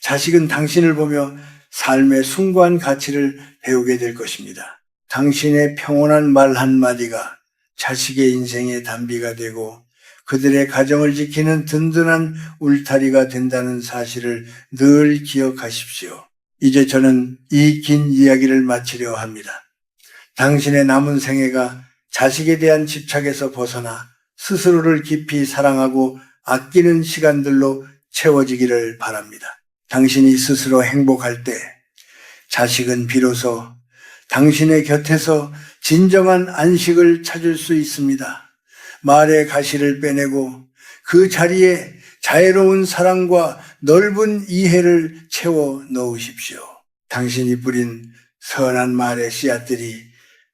자식은 당신을 보며 삶의 숭고한 가치를 배우게 될 것입니다. 당신의 평온한 말 한마디가 자식의 인생의 단비가 되고 그들의 가정을 지키는 든든한 울타리가 된다는 사실을 늘 기억하십시오. 이제 저는 이 긴 이야기를 마치려 합니다. 당신의 남은 생애가 자식에 대한 집착에서 벗어나 스스로를 깊이 사랑하고 아끼는 시간들로 채워지기를 바랍니다. 당신이 스스로 행복할 때 자식은 비로소 당신의 곁에서 진정한 안식을 찾을 수 있습니다. 말의 가시를 빼내고 그 자리에 자애로운 사랑과 넓은 이해를 채워 넣으십시오. 당신이 뿌린 선한 말의 씨앗들이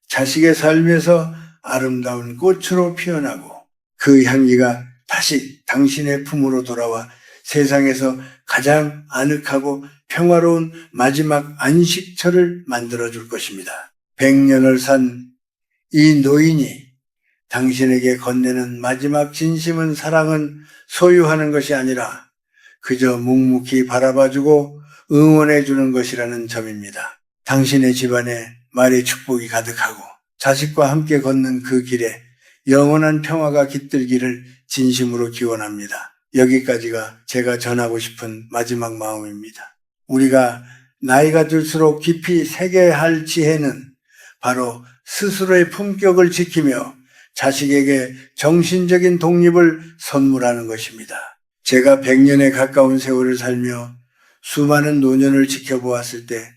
자식의 삶에서 아름다운 꽃으로 피어나고 그 향기가 다시 당신의 품으로 돌아와 세상에서 가장 아늑하고 평화로운 마지막 안식처를 만들어줄 것입니다. 100년을 산 이 노인이 당신에게 건네는 마지막 진심은 사랑은 소유하는 것이 아니라 그저 묵묵히 바라봐주고 응원해주는 것이라는 점입니다. 당신의 집안에 말의 축복이 가득하고 자식과 함께 걷는 그 길에 영원한 평화가 깃들기를 진심으로 기원합니다. 여기까지가 제가 전하고 싶은 마지막 마음입니다. 우리가 나이가 들수록 깊이 새겨야 할 지혜는 바로 스스로의 품격을 지키며 자식에게 정신적인 독립을 선물하는 것입니다. 제가 100년에 가까운 세월을 살며 수많은 노년을 지켜보았을 때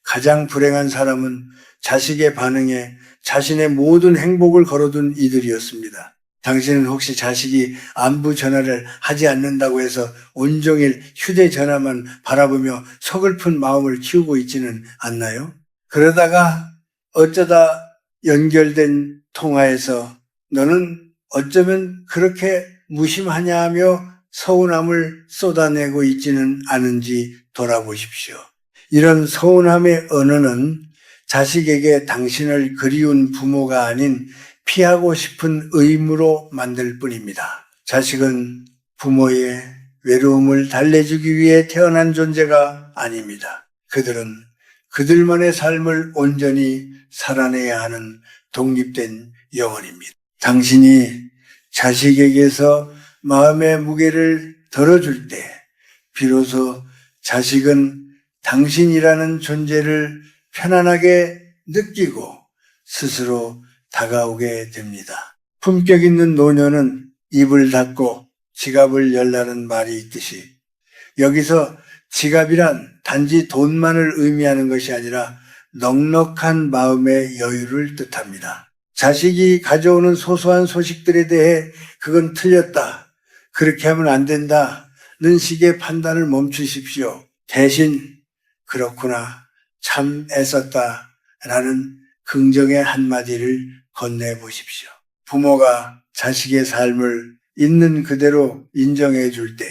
가장 불행한 사람은 자식의 반응에 자신의 모든 행복을 걸어둔 이들이었습니다. 당신은 혹시 자식이 안부 전화를 하지 않는다고 해서 온종일 휴대전화만 바라보며 서글픈 마음을 키우고 있지는 않나요? 그러다가 어쩌다 연결된 통화에서 너는 어쩌면 그렇게 무심하냐 하며 서운함을 쏟아내고 있지는 않은지 돌아보십시오. 이런 서운함의 언어는 자식에게 당신을 그리운 부모가 아닌 피하고 싶은 의무로 만들 뿐입니다. 자식은 부모의 외로움을 달래주기 위해 태어난 존재가 아닙니다. 그들은 그들만의 삶을 온전히 살아내야 하는 독립된 영혼입니다. 당신이 자식에게서 마음의 무게를 덜어줄 때 비로소 자식은 당신이라는 존재를 편안하게 느끼고 스스로 다가오게 됩니다. 품격 있는 노년은 입을 닫고 지갑을 열라는 말이 있듯이 여기서 지갑이란 단지 돈만을 의미하는 것이 아니라 넉넉한 마음의 여유를 뜻합니다. 자식이 가져오는 소소한 소식들에 대해 그건 틀렸다, 그렇게 하면 안 된다는 식의 판단을 멈추십시오. 대신 그렇구나, 참 애썼다라는 긍정의 한마디를 건네보십시오. 부모가 자식의 삶을 있는 그대로 인정해 줄 때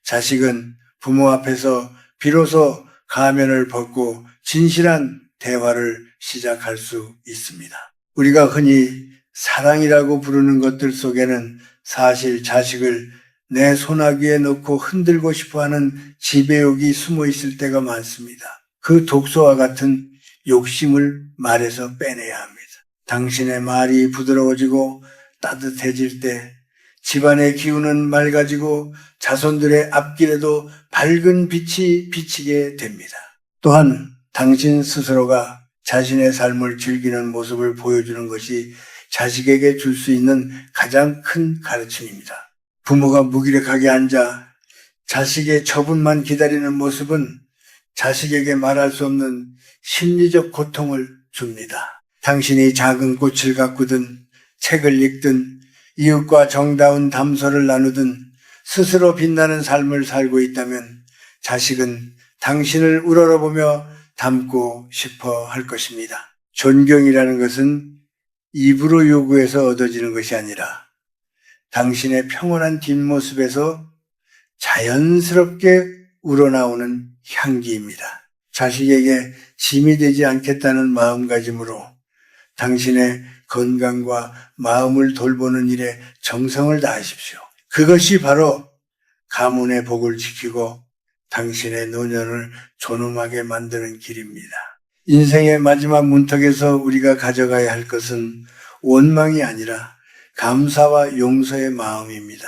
자식은 부모 앞에서 비로소 가면을 벗고 진실한 대화를 시작할 수 있습니다. 우리가 흔히 사랑이라고 부르는 것들 속에는 사실 자식을 내 손아귀에 넣고 흔들고 싶어하는 지배욕이 숨어 있을 때가 많습니다. 그 독소와 같은 욕심을 말에서 빼내야 합니다. 당신의 말이 부드러워지고 따뜻해질 때 집안의 기운은 맑아지고 자손들의 앞길에도 밝은 빛이 비치게 됩니다. 또한 당신 스스로가 자신의 삶을 즐기는 모습을 보여주는 것이 자식에게 줄 수 있는 가장 큰 가르침입니다. 부모가 무기력하게 앉아 자식의 처분만 기다리는 모습은 자식에게 말할 수 없는 심리적 고통을 줍니다. 당신이 작은 꽃을 가꾸든 책을 읽든 이웃과 정다운 담소를 나누든 스스로 빛나는 삶을 살고 있다면 자식은 당신을 우러러보며 닮고 싶어 할 것입니다. 존경이라는 것은 입으로 요구해서 얻어지는 것이 아니라 당신의 평온한 뒷모습에서 자연스럽게 우러나오는 향기입니다. 자식에게 짐이 되지 않겠다는 마음가짐으로 당신의 건강과 마음을 돌보는 일에 정성을 다하십시오. 그것이 바로 가문의 복을 지키고 당신의 노년을 존엄하게 만드는 길입니다. 인생의 마지막 문턱에서 우리가 가져가야 할 것은 원망이 아니라 감사와 용서의 마음입니다.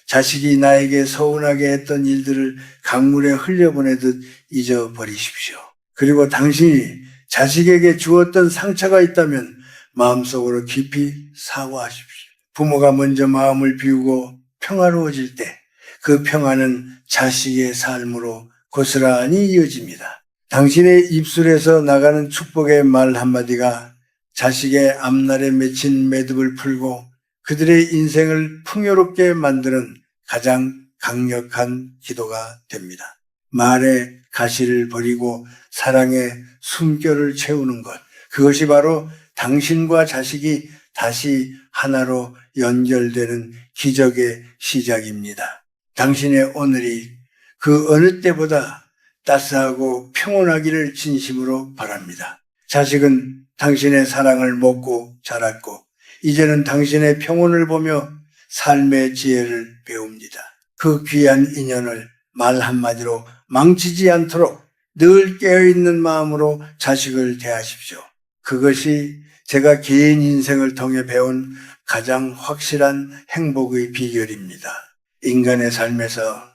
자식이 나에게 서운하게 했던 일들을 강물에 흘려보내듯 잊어버리십시오. 그리고 당신이 자식에게 주었던 상처가 있다면 마음속으로 깊이 사과하십시오. 부모가 먼저 마음을 비우고 평화로워질 때 그 평화는 자식의 삶으로 고스란히 이어집니다. 당신의 입술에서 나가는 축복의 말 한마디가 자식의 앞날에 맺힌 매듭을 풀고 그들의 인생을 풍요롭게 만드는 가장 강력한 기도가 됩니다. 말에 가시를 버리고 사랑에 숨결을 채우는 것, 그것이 바로 당신과 자식이 다시 하나로 연결되는 기적의 시작입니다. 당신의 오늘이 그 어느 때보다 따스하고 평온하기를 진심으로 바랍니다. 자식은 당신의 사랑을 먹고 자랐고 이제는 당신의 평온을 보며 삶의 지혜를 배웁니다. 그 귀한 인연을 말 한마디로 망치지 않도록 늘 깨어있는 마음으로 자식을 대하십시오. 그것이 제가 긴 인생을 통해 배운 가장 확실한 행복의 비결입니다. 인간의 삶에서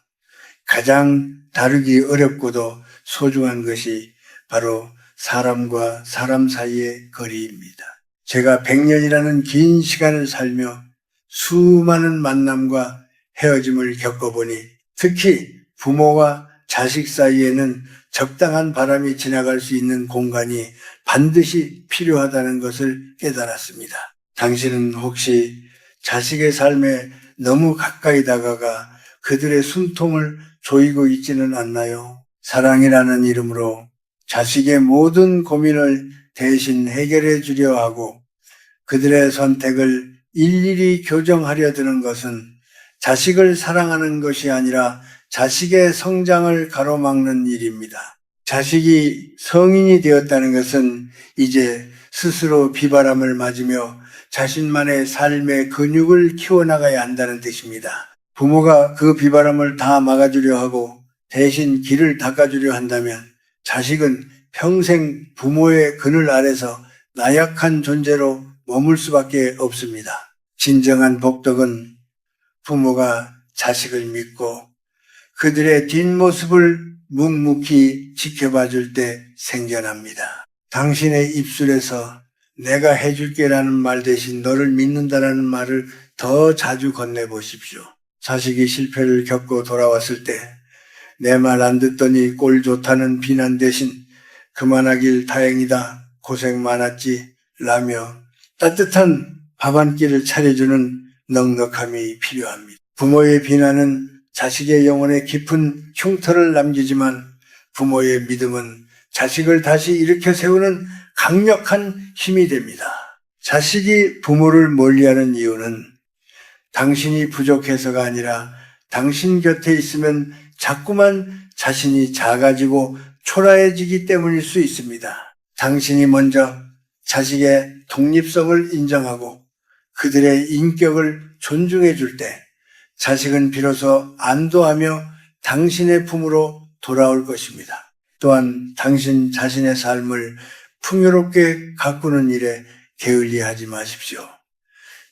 가장 다루기 어렵고도 소중한 것이 바로 사람과 사람 사이의 거리입니다. 제가 100년이라는 긴 시간을 살며 수많은 만남과 헤어짐을 겪어보니 특히 부모와 자식 사이에는 적당한 바람이 지나갈 수 있는 공간이 반드시 필요하다는 것을 깨달았습니다. 당신은 혹시 자식의 삶에 너무 가까이 다가가 그들의 숨통을 조이고 있지는 않나요? 사랑이라는 이름으로 자식의 모든 고민을 대신 해결해 주려 하고 그들의 선택을 일일이 교정하려 드는 것은 자식을 사랑하는 것이 아니라 자식의 성장을 가로막는 일입니다. 자식이 성인이 되었다는 것은 이제 스스로 비바람을 맞으며 자신만의 삶의 근육을 키워나가야 한다는 뜻입니다. 부모가 그 비바람을 다 막아주려 하고 대신 길을 닦아주려 한다면 자식은 평생 부모의 그늘 아래서 나약한 존재로 머물 수밖에 없습니다. 진정한 복덕은 부모가 자식을 믿고 그들의 뒷모습을 묵묵히 지켜봐 줄 때 생겨납니다. 당신의 입술에서 내가 해줄게라는 말 대신 너를 믿는다라는 말을 더 자주 건네보십시오. 자식이 실패를 겪고 돌아왔을 때 내 말 안 듣더니 꼴 좋다는 비난 대신 그만하길 다행이다, 고생 많았지 라며 따뜻한 밥 한 끼를 차려주는 넉넉함이 필요합니다. 부모의 비난은 자식의 영혼에 깊은 흉터를 남기지만 부모의 믿음은 자식을 다시 일으켜 세우는 강력한 힘이 됩니다. 자식이 부모를 멀리하는 이유는 당신이 부족해서가 아니라 당신 곁에 있으면 자꾸만 자신이 작아지고 초라해지기 때문일 수 있습니다. 당신이 먼저 자식의 독립성을 인정하고 그들의 인격을 존중해 줄 때 자식은 비로소 안도하며 당신의 품으로 돌아올 것입니다. 또한 당신 자신의 삶을 풍요롭게 가꾸는 일에 게을리하지 마십시오.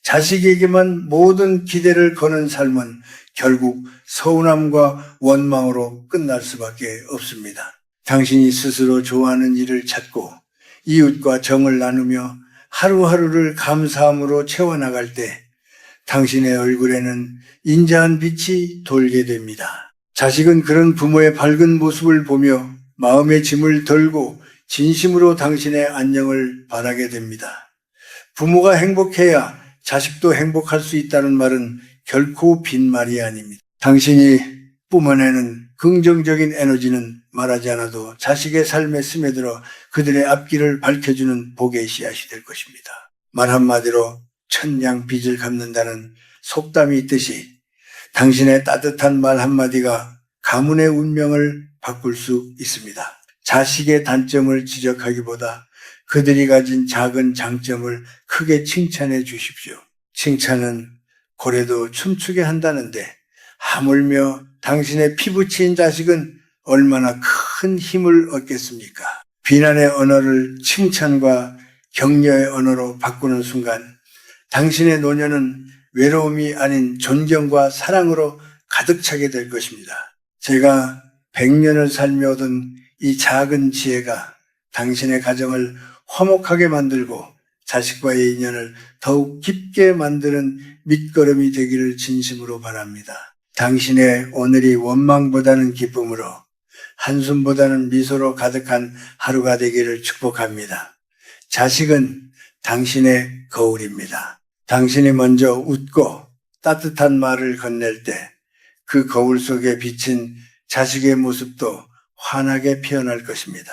자식에게만 모든 기대를 거는 삶은 결국 서운함과 원망으로 끝날 수밖에 없습니다. 당신이 스스로 좋아하는 일을 찾고 이웃과 정을 나누며 하루하루를 감사함으로 채워나갈 때 당신의 얼굴에는 인자한 빛이 돌게 됩니다. 자식은 그런 부모의 밝은 모습을 보며 마음의 짐을 덜고 진심으로 당신의 안녕을 바라게 됩니다. 부모가 행복해야 자식도 행복할 수 있다는 말은 결코 빈말이 아닙니다. 당신이 뿜어내는 긍정적인 에너지는 말하지 않아도 자식의 삶에 스며들어 그들의 앞길을 밝혀주는 복의 씨앗이 될 것입니다. 말 한마디로 천냥 빚을 갚는다는 속담이 있듯이 당신의 따뜻한 말 한마디가 가문의 운명을 바꿀 수 있습니다. 자식의 단점을 지적하기보다 그들이 가진 작은 장점을 크게 칭찬해 주십시오. 칭찬은 고래도 춤추게 한다는데 하물며 당신의 피부치인 자식은 얼마나 큰 힘을 얻겠습니까? 비난의 언어를 칭찬과 격려의 언어로 바꾸는 순간 당신의 노년은 외로움이 아닌 존경과 사랑으로 가득 차게 될 것입니다. 제가 100년을 살며 얻은 이 작은 지혜가 당신의 가정을 화목하게 만들고 자식과의 인연을 더욱 깊게 만드는 밑거름이 되기를 진심으로 바랍니다. 당신의 오늘이 원망보다는 기쁨으로 한숨보다는 미소로 가득한 하루가 되기를 축복합니다. 자식은 당신의 거울입니다. 당신이 먼저 웃고 따뜻한 말을 건넬 때 그 거울 속에 비친 자식의 모습도 환하게 피어날 것입니다.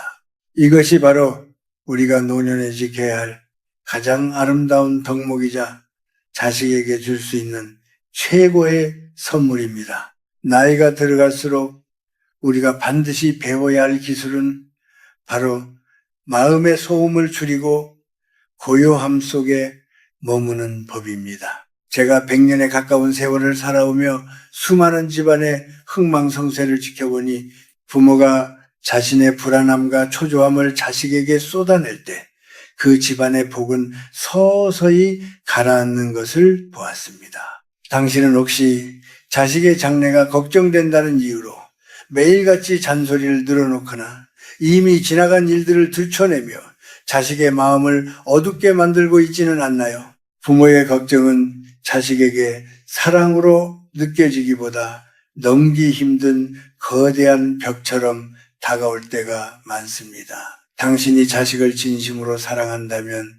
이것이 바로 우리가 노년에 지켜야 할 가장 아름다운 덕목이자 자식에게 줄 수 있는 최고의 선물입니다. 나이가 들어갈수록 우리가 반드시 배워야 할 기술은 바로 마음의 소음을 줄이고 고요함 속에 머무는 법입니다. 제가 100년에 가까운 세월을 살아오며 수많은 집안의 흥망성쇠를 지켜보니 부모가 자신의 불안함과 초조함을 자식에게 쏟아낼 때 그 집안의 복은 서서히 가라앉는 것을 보았습니다. 당신은 혹시 자식의 장래가 걱정된다는 이유로 매일같이 잔소리를 늘어놓거나 이미 지나간 일들을 들춰내며 자식의 마음을 어둡게 만들고 있지는 않나요? 부모의 걱정은 자식에게 사랑으로 느껴지기보다 넘기 힘든 거대한 벽처럼 다가올 때가 많습니다. 당신이 자식을 진심으로 사랑한다면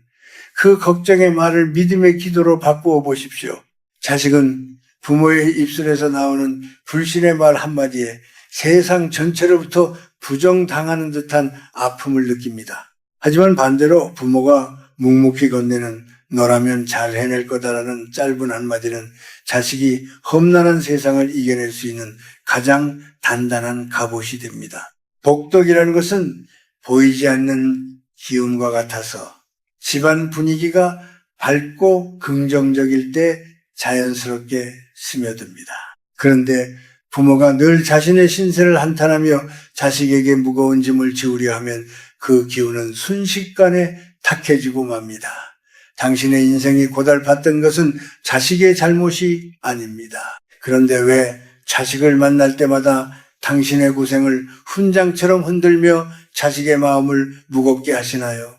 그 걱정의 말을 믿음의 기도로 바꾸어 보십시오. 자식은 부모의 입술에서 나오는 불신의 말 한마디에 세상 전체로부터 부정당하는 듯한 아픔을 느낍니다. 하지만 반대로 부모가 묵묵히 건네는 너라면 잘 해낼 거다라는 짧은 한마디는 자식이 험난한 세상을 이겨낼 수 있는 가장 단단한 갑옷이 됩니다. 복덕이라는 것은 보이지 않는 기운과 같아서 집안 분위기가 밝고 긍정적일 때 자연스럽게 스며듭니다. 그런데 부모가 늘 자신의 신세를 한탄하며 자식에게 무거운 짐을 지우려 하면 그 기운은 순식간에 탁해지고 맙니다. 당신의 인생이 고달팠던 것은 자식의 잘못이 아닙니다. 그런데 왜 자식을 만날 때마다 당신의 고생을 훈장처럼 흔들며 자식의 마음을 무겁게 하시나요?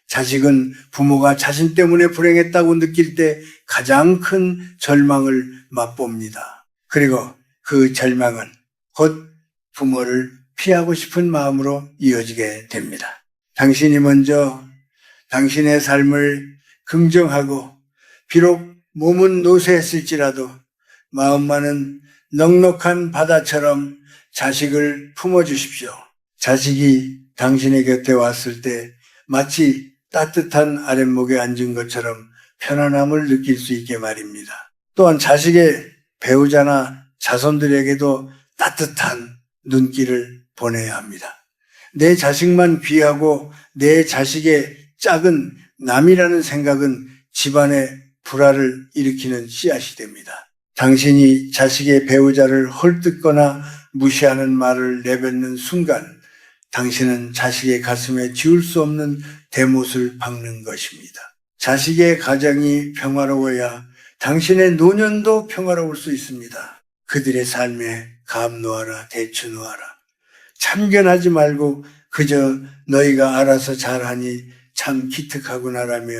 자식은 부모가 자신 때문에 불행했다고 느낄 때 가장 큰 절망을 맛봅니다. 그리고 그 절망은 곧 부모를 피하고 싶은 마음으로 이어지게 됩니다. 당신이 먼저 당신의 삶을 긍정하고 비록 몸은 노쇠했을지라도 마음만은 넉넉한 바다처럼 자식을 품어주십시오. 자식이 당신의 곁에 왔을 때 마치 따뜻한 아랫목에 앉은 것처럼 편안함을 느낄 수 있게 말입니다. 또한 자식의 배우자나 자손들에게도 따뜻한 눈길을 보내야 합니다. 내 자식만 귀하고 내 자식의 짝은 남이라는 생각은 집안에 불화를 일으키는 씨앗이 됩니다. 당신이 자식의 배우자를 헐뜯거나 무시하는 말을 내뱉는 순간 당신은 자식의 가슴에 지울 수 없는 대못을 박는 것입니다. 자식의 가정이 평화로워야 당신의 노년도 평화로울 수 있습니다. 그들의 삶에 감 놓아라, 대추 놓아라. 참견하지 말고 그저 너희가 알아서 잘하니 참 기특하구나라며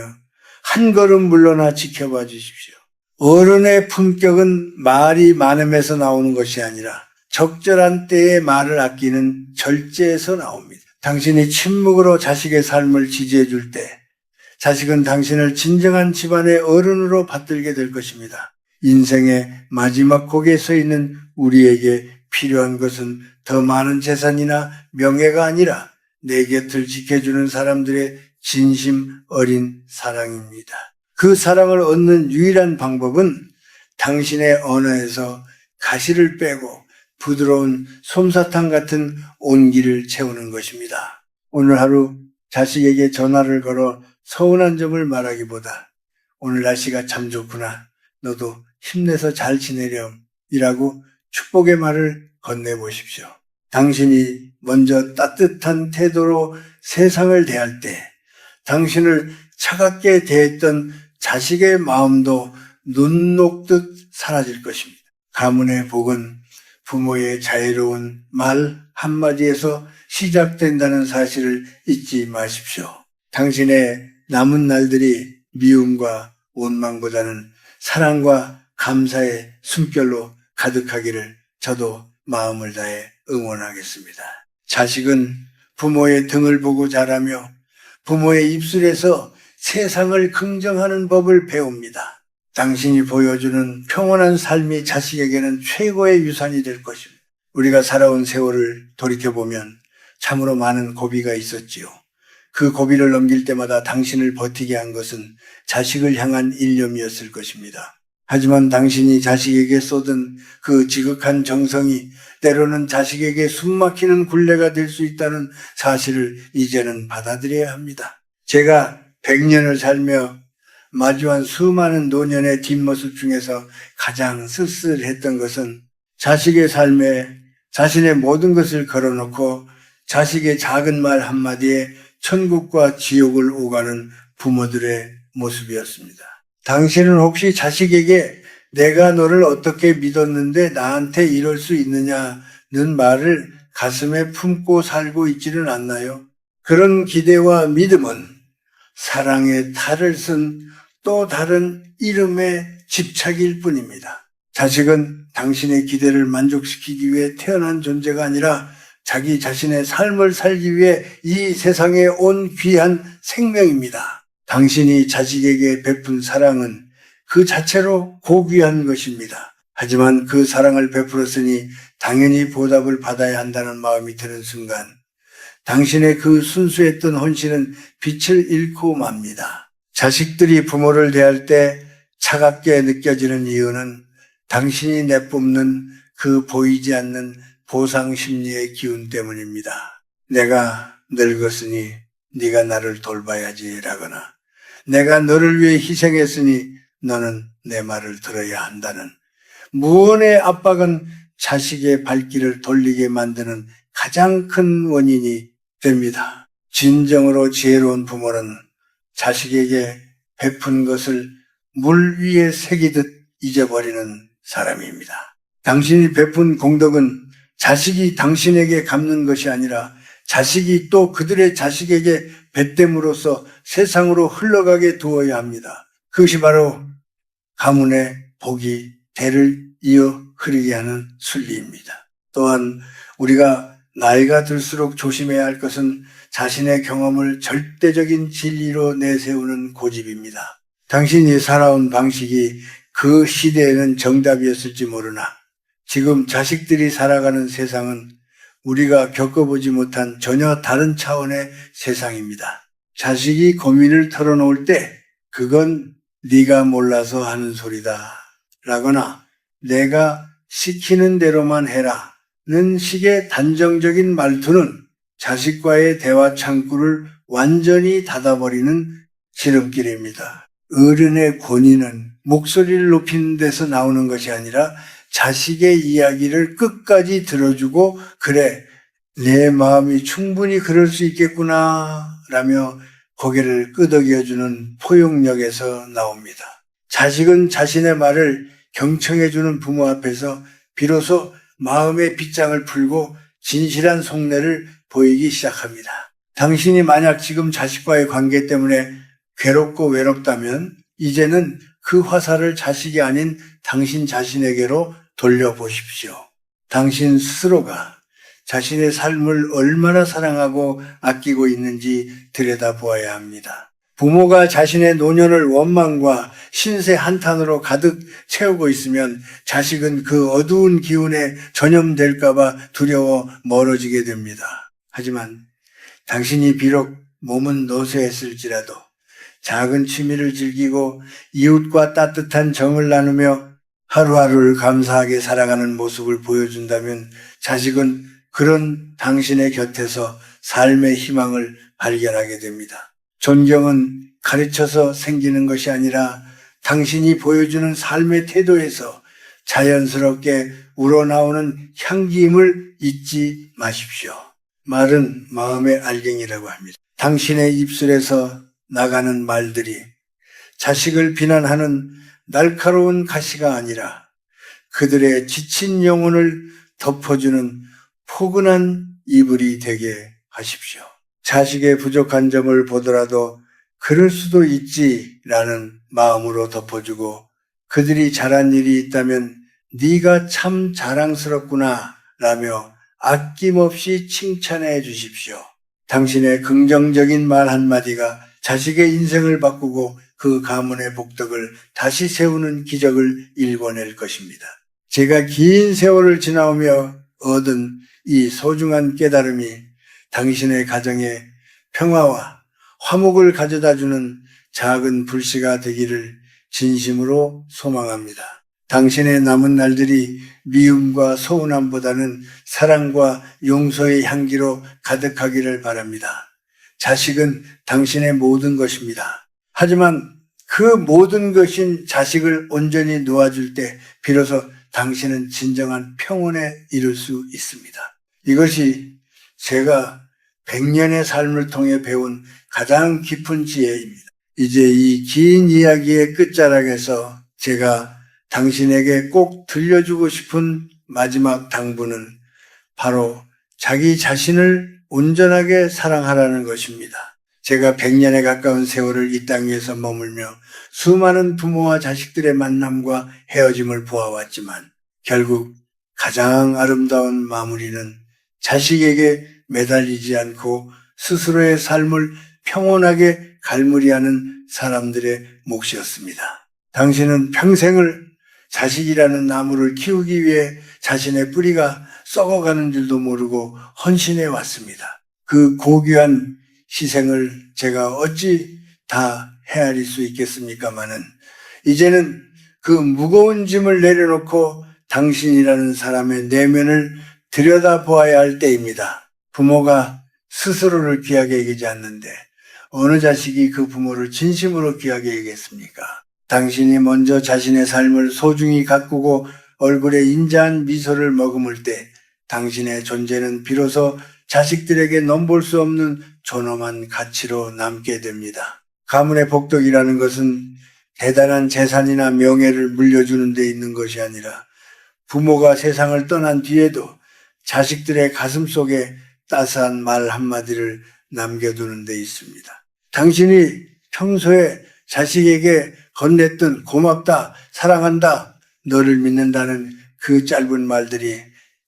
한 걸음 물러나 지켜봐 주십시오. 어른의 품격은 말이 많음에서 나오는 것이 아니라 적절한 때에 말을 아끼는 절제에서 나옵니다. 당신이 침묵으로 자식의 삶을 지지해 줄 때 자식은 당신을 진정한 집안의 어른으로 받들게 될 것입니다. 인생의 마지막 곡에 서 있는 우리에게 필요한 것은 더 많은 재산이나 명예가 아니라 내 곁을 지켜주는 사람들의 진심 어린 사랑입니다. 그 사랑을 얻는 유일한 방법은 당신의 언어에서 가시를 빼고 부드러운 솜사탕 같은 온기를 채우는 것입니다. 오늘 하루 자식에게 전화를 걸어 서운한 점을 말하기보다 오늘 날씨가 참 좋구나. 너도 힘내서 잘 지내렴. 이라고 축복의 말을 건네보십시오. 당신이 먼저 따뜻한 태도로 세상을 대할 때 당신을 차갑게 대했던 자식의 마음도 눈 녹듯 사라질 것입니다. 가문의 복은 부모의 자애로운 말 한마디에서 시작된다는 사실을 잊지 마십시오. 당신의 남은 날들이 미움과 원망보다는 사랑과 감사의 숨결로 가득하기를 저도 마음을 다해 응원하겠습니다. 자식은 부모의 등을 보고 자라며 부모의 입술에서 세상을 긍정하는 법을 배웁니다. 당신이 보여주는 평온한 삶이 자식에게는 최고의 유산이 될 것입니다. 우리가 살아온 세월을 돌이켜보면 참으로 많은 고비가 있었지요. 그 고비를 넘길 때마다 당신을 버티게 한 것은 자식을 향한 일념이었을 것입니다. 하지만 당신이 자식에게 쏟은 그 지극한 정성이 때로는 자식에게 숨막히는 굴레가 될 수 있다는 사실을 이제는 받아들여야 합니다. 제가 100년을 살며 마주한 수많은 노년의 뒷모습 중에서 가장 쓸쓸했던 것은 자식의 삶에 자신의 모든 것을 걸어놓고 자식의 작은 말 한마디에 천국과 지옥을 오가는 부모들의 모습이었습니다. 당신은 혹시 자식에게 내가 너를 어떻게 믿었는데 나한테 이럴 수 있느냐는 말을 가슴에 품고 살고 있지는 않나요? 그런 기대와 믿음은 사랑의 탈을 쓴 또 다른 이름의 집착일 뿐입니다. 자식은 당신의 기대를 만족시키기 위해 태어난 존재가 아니라 자기 자신의 삶을 살기 위해 이 세상에 온 귀한 생명입니다. 당신이 자식에게 베푼 사랑은 그 자체로 고귀한 것입니다. 하지만 그 사랑을 베풀었으니 당연히 보답을 받아야 한다는 마음이 드는 순간 당신의 그 순수했던 혼신은 빛을 잃고 맙니다. 자식들이 부모를 대할 때 차갑게 느껴지는 이유는 당신이 내뿜는 그 보이지 않는 보상 심리의 기운 때문입니다. 내가 늙었으니 네가 나를 돌봐야지 라거나 내가 너를 위해 희생했으니 너는 내 말을 들어야 한다는 무언의 압박은 자식의 발길을 돌리게 만드는 가장 큰 원인이 됩니다. 진정으로 지혜로운 부모는 자식에게 베푼 것을 물 위에 새기듯 잊어버리는 사람입니다. 당신이 베푼 공덕은 자식이 당신에게 갚는 것이 아니라 자식이 또 그들의 자식에게 뱃댐으로써 세상으로 흘러가게 두어야 합니다. 그것이 바로 가문의 복이 대를 이어 흐르게 하는 순리입니다. 또한 우리가 나이가 들수록 조심해야 할 것은 자신의 경험을 절대적인 진리로 내세우는 고집입니다. 당신이 살아온 방식이 그 시대에는 정답이었을지 모르나 지금 자식들이 살아가는 세상은 우리가 겪어보지 못한 전혀 다른 차원의 세상입니다. 자식이 고민을 털어놓을 때 그건 네가 몰라서 하는 소리다 라거나 내가 시키는 대로만 해라 는 식의 단정적인 말투는 자식과의 대화 창구를 완전히 닫아버리는 지름길입니다. 어른의 권위는 목소리를 높이는 데서 나오는 것이 아니라 자식의 이야기를 끝까지 들어주고 그래 내 마음이 충분히 그럴 수 있겠구나 라며 고개를 끄덕여주는 포용력에서 나옵니다. 자식은 자신의 말을 경청해주는 부모 앞에서 비로소 마음의 빗장을 풀고 진실한 속내를 보이기 시작합니다. 당신이 만약 지금 자식과의 관계 때문에 괴롭고 외롭다면 이제는 그 화살을 자식이 아닌 당신 자신에게로 돌려보십시오. 당신 스스로가 자신의 삶을 얼마나 사랑하고 아끼고 있는지 들여다보아야 합니다. 부모가 자신의 노년을 원망과 신세 한탄으로 가득 채우고 있으면 자식은 그 어두운 기운에 전염될까봐 두려워 멀어지게 됩니다. 하지만 당신이 비록 몸은 노쇠했을지라도 작은 취미를 즐기고 이웃과 따뜻한 정을 나누며 하루하루를 감사하게 살아가는 모습을 보여준다면 자식은 그런 당신의 곁에서 삶의 희망을 발견하게 됩니다. 존경은 가르쳐서 생기는 것이 아니라 당신이 보여주는 삶의 태도에서 자연스럽게 우러나오는 향기임을 잊지 마십시오. 말은 마음의 알갱이라고 합니다. 당신의 입술에서 나가는 말들이 자식을 비난하는 날카로운 가시가 아니라 그들의 지친 영혼을 덮어주는 포근한 이불이 되게 하십시오. 자식의 부족한 점을 보더라도 그럴 수도 있지라는 마음으로 덮어주고 그들이 잘한 일이 있다면 네가 참 자랑스럽구나 라며 아낌없이 칭찬해 주십시오. 당신의 긍정적인 말 한마디가 자식의 인생을 바꾸고 그 가문의 복덕을 다시 세우는 기적을 일궈낼 것입니다. 제가 긴 세월을 지나오며 얻은 이 소중한 깨달음이 당신의 가정에 평화와 화목을 가져다주는 작은 불씨가 되기를 진심으로 소망합니다. 당신의 남은 날들이 미움과 서운함보다는 사랑과 용서의 향기로 가득하기를 바랍니다. 자식은 당신의 모든 것입니다. 하지만 그 모든 것인 자식을 온전히 놓아줄 때 비로소 당신은 진정한 평온에 이를 수 있습니다. 이것이 제가 100년의 삶을 통해 배운 가장 깊은 지혜입니다. 이제 이 긴 이야기의 끝자락에서 제가 당신에게 꼭 들려주고 싶은 마지막 당부는 바로 자기 자신을 온전하게 사랑하라는 것입니다. 제가 100년에 가까운 세월을 이 땅 위에서 머물며 수많은 부모와 자식들의 만남과 헤어짐을 보아왔지만 결국 가장 아름다운 마무리는 자식에게 매달리지 않고 스스로의 삶을 평온하게 갈무리하는 사람들의 몫이었습니다. 당신은 평생을 자식이라는 나무를 키우기 위해 자신의 뿌리가 썩어가는 줄도 모르고 헌신해 왔습니다. 그 고귀한 희생을 제가 어찌 다 헤아릴 수 있겠습니까마는 이제는 그 무거운 짐을 내려놓고 당신이라는 사람의 내면을 들여다보아야 할 때입니다. 부모가 스스로를 귀하게 여기지 않는데 어느 자식이 그 부모를 진심으로 귀하게 여기겠습니까? 당신이 먼저 자신의 삶을 소중히 가꾸고 얼굴에 인자한 미소를 머금을 때 당신의 존재는 비로소 자식들에게 넘볼 수 없는 존엄한 가치로 남게 됩니다. 가문의 복덕이라는 것은 대단한 재산이나 명예를 물려주는 데 있는 것이 아니라 부모가 세상을 떠난 뒤에도 자식들의 가슴 속에 따스한 말 한마디를 남겨두는 데 있습니다. 당신이 평소에 자식에게 건넸던 고맙다, 사랑한다, 너를 믿는다는 그 짧은 말들이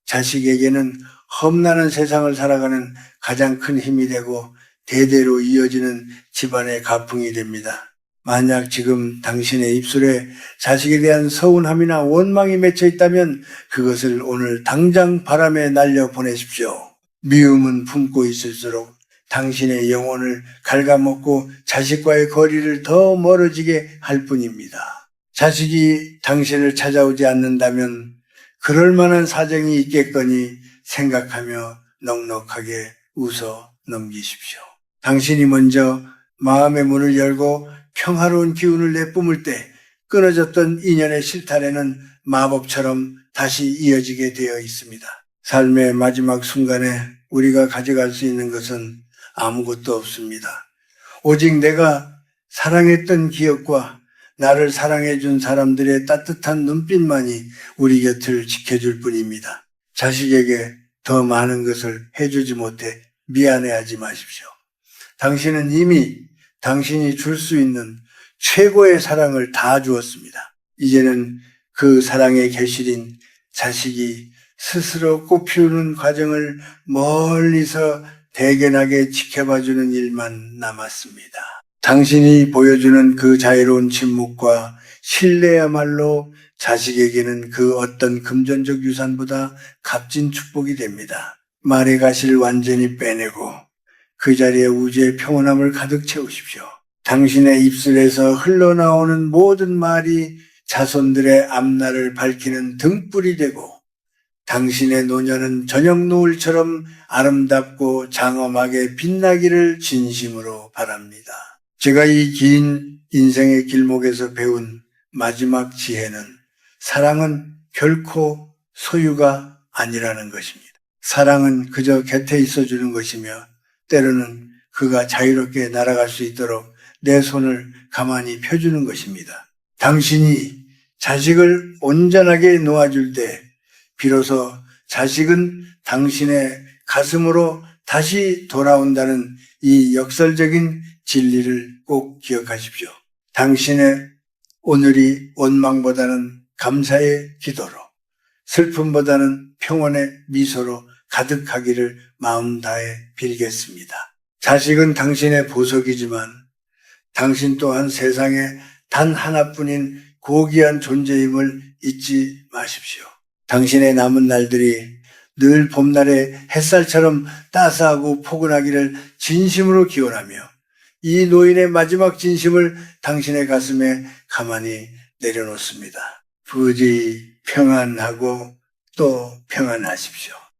자식에게는 험난한 세상을 살아가는 가장 큰 힘이 되고 대대로 이어지는 집안의 가풍이 됩니다. 만약 지금 당신의 입술에 자식에 대한 서운함이나 원망이 맺혀 있다면 그것을 오늘 당장 바람에 날려보내십시오. 미움은 품고 있을수록 당신의 영혼을 갉아먹고 자식과의 거리를 더 멀어지게 할 뿐입니다. 자식이 당신을 찾아오지 않는다면 그럴 만한 사정이 있겠거니 생각하며 넉넉하게 웃어 넘기십시오. 당신이 먼저 마음의 문을 열고 평화로운 기운을 내뿜을 때 끊어졌던 인연의 실타래는 마법처럼 다시 이어지게 되어 있습니다. 삶의 마지막 순간에 우리가 가져갈 수 있는 것은 아무것도 없습니다. 오직 내가 사랑했던 기억과 나를 사랑해준 사람들의 따뜻한 눈빛만이 우리 곁을 지켜줄 뿐입니다. 자식에게 더 많은 것을 해주지 못해 미안해하지 마십시오. 당신은 이미 당신이 줄 수 있는 최고의 사랑을 다 주었습니다. 이제는 그 사랑의 결실인 자식이 스스로 꽃피우는 과정을 멀리서 대견하게 지켜봐주는 일만 남았습니다. 당신이 보여주는 그 자유로운 침묵과 신뢰야말로 자식에게는 그 어떤 금전적 유산보다 값진 축복이 됩니다. 말의 가시를 완전히 빼내고 그 자리에 우주의 평온함을 가득 채우십시오. 당신의 입술에서 흘러나오는 모든 말이 자손들의 앞날을 밝히는 등불이 되고 당신의 노년은 저녁 노을처럼 아름답고 장엄하게 빛나기를 진심으로 바랍니다. 제가 이 긴 인생의 길목에서 배운 마지막 지혜는 사랑은 결코 소유가 아니라는 것입니다. 사랑은 그저 곁에 있어주는 것이며 때로는 그가 자유롭게 날아갈 수 있도록 내 손을 가만히 펴주는 것입니다. 당신이 자식을 온전하게 놓아줄 때 비로소 자식은 당신의 가슴으로 다시 돌아온다는 이 역설적인 진리를 꼭 기억하십시오. 당신의 오늘이 원망보다는 감사의 기도로, 슬픔보다는 평온의 미소로 가득하기를 마음 다해 빌겠습니다. 자식은 당신의 보석이지만 당신 또한 세상에 단 하나뿐인 고귀한 존재임을 잊지 마십시오. 당신의 남은 날들이 늘 봄날의 햇살처럼 따스하고 포근하기를 진심으로 기원하며 이 노인의 마지막 진심을 당신의 가슴에 가만히 내려놓습니다. 부디 평안하고 또 평안하십시오.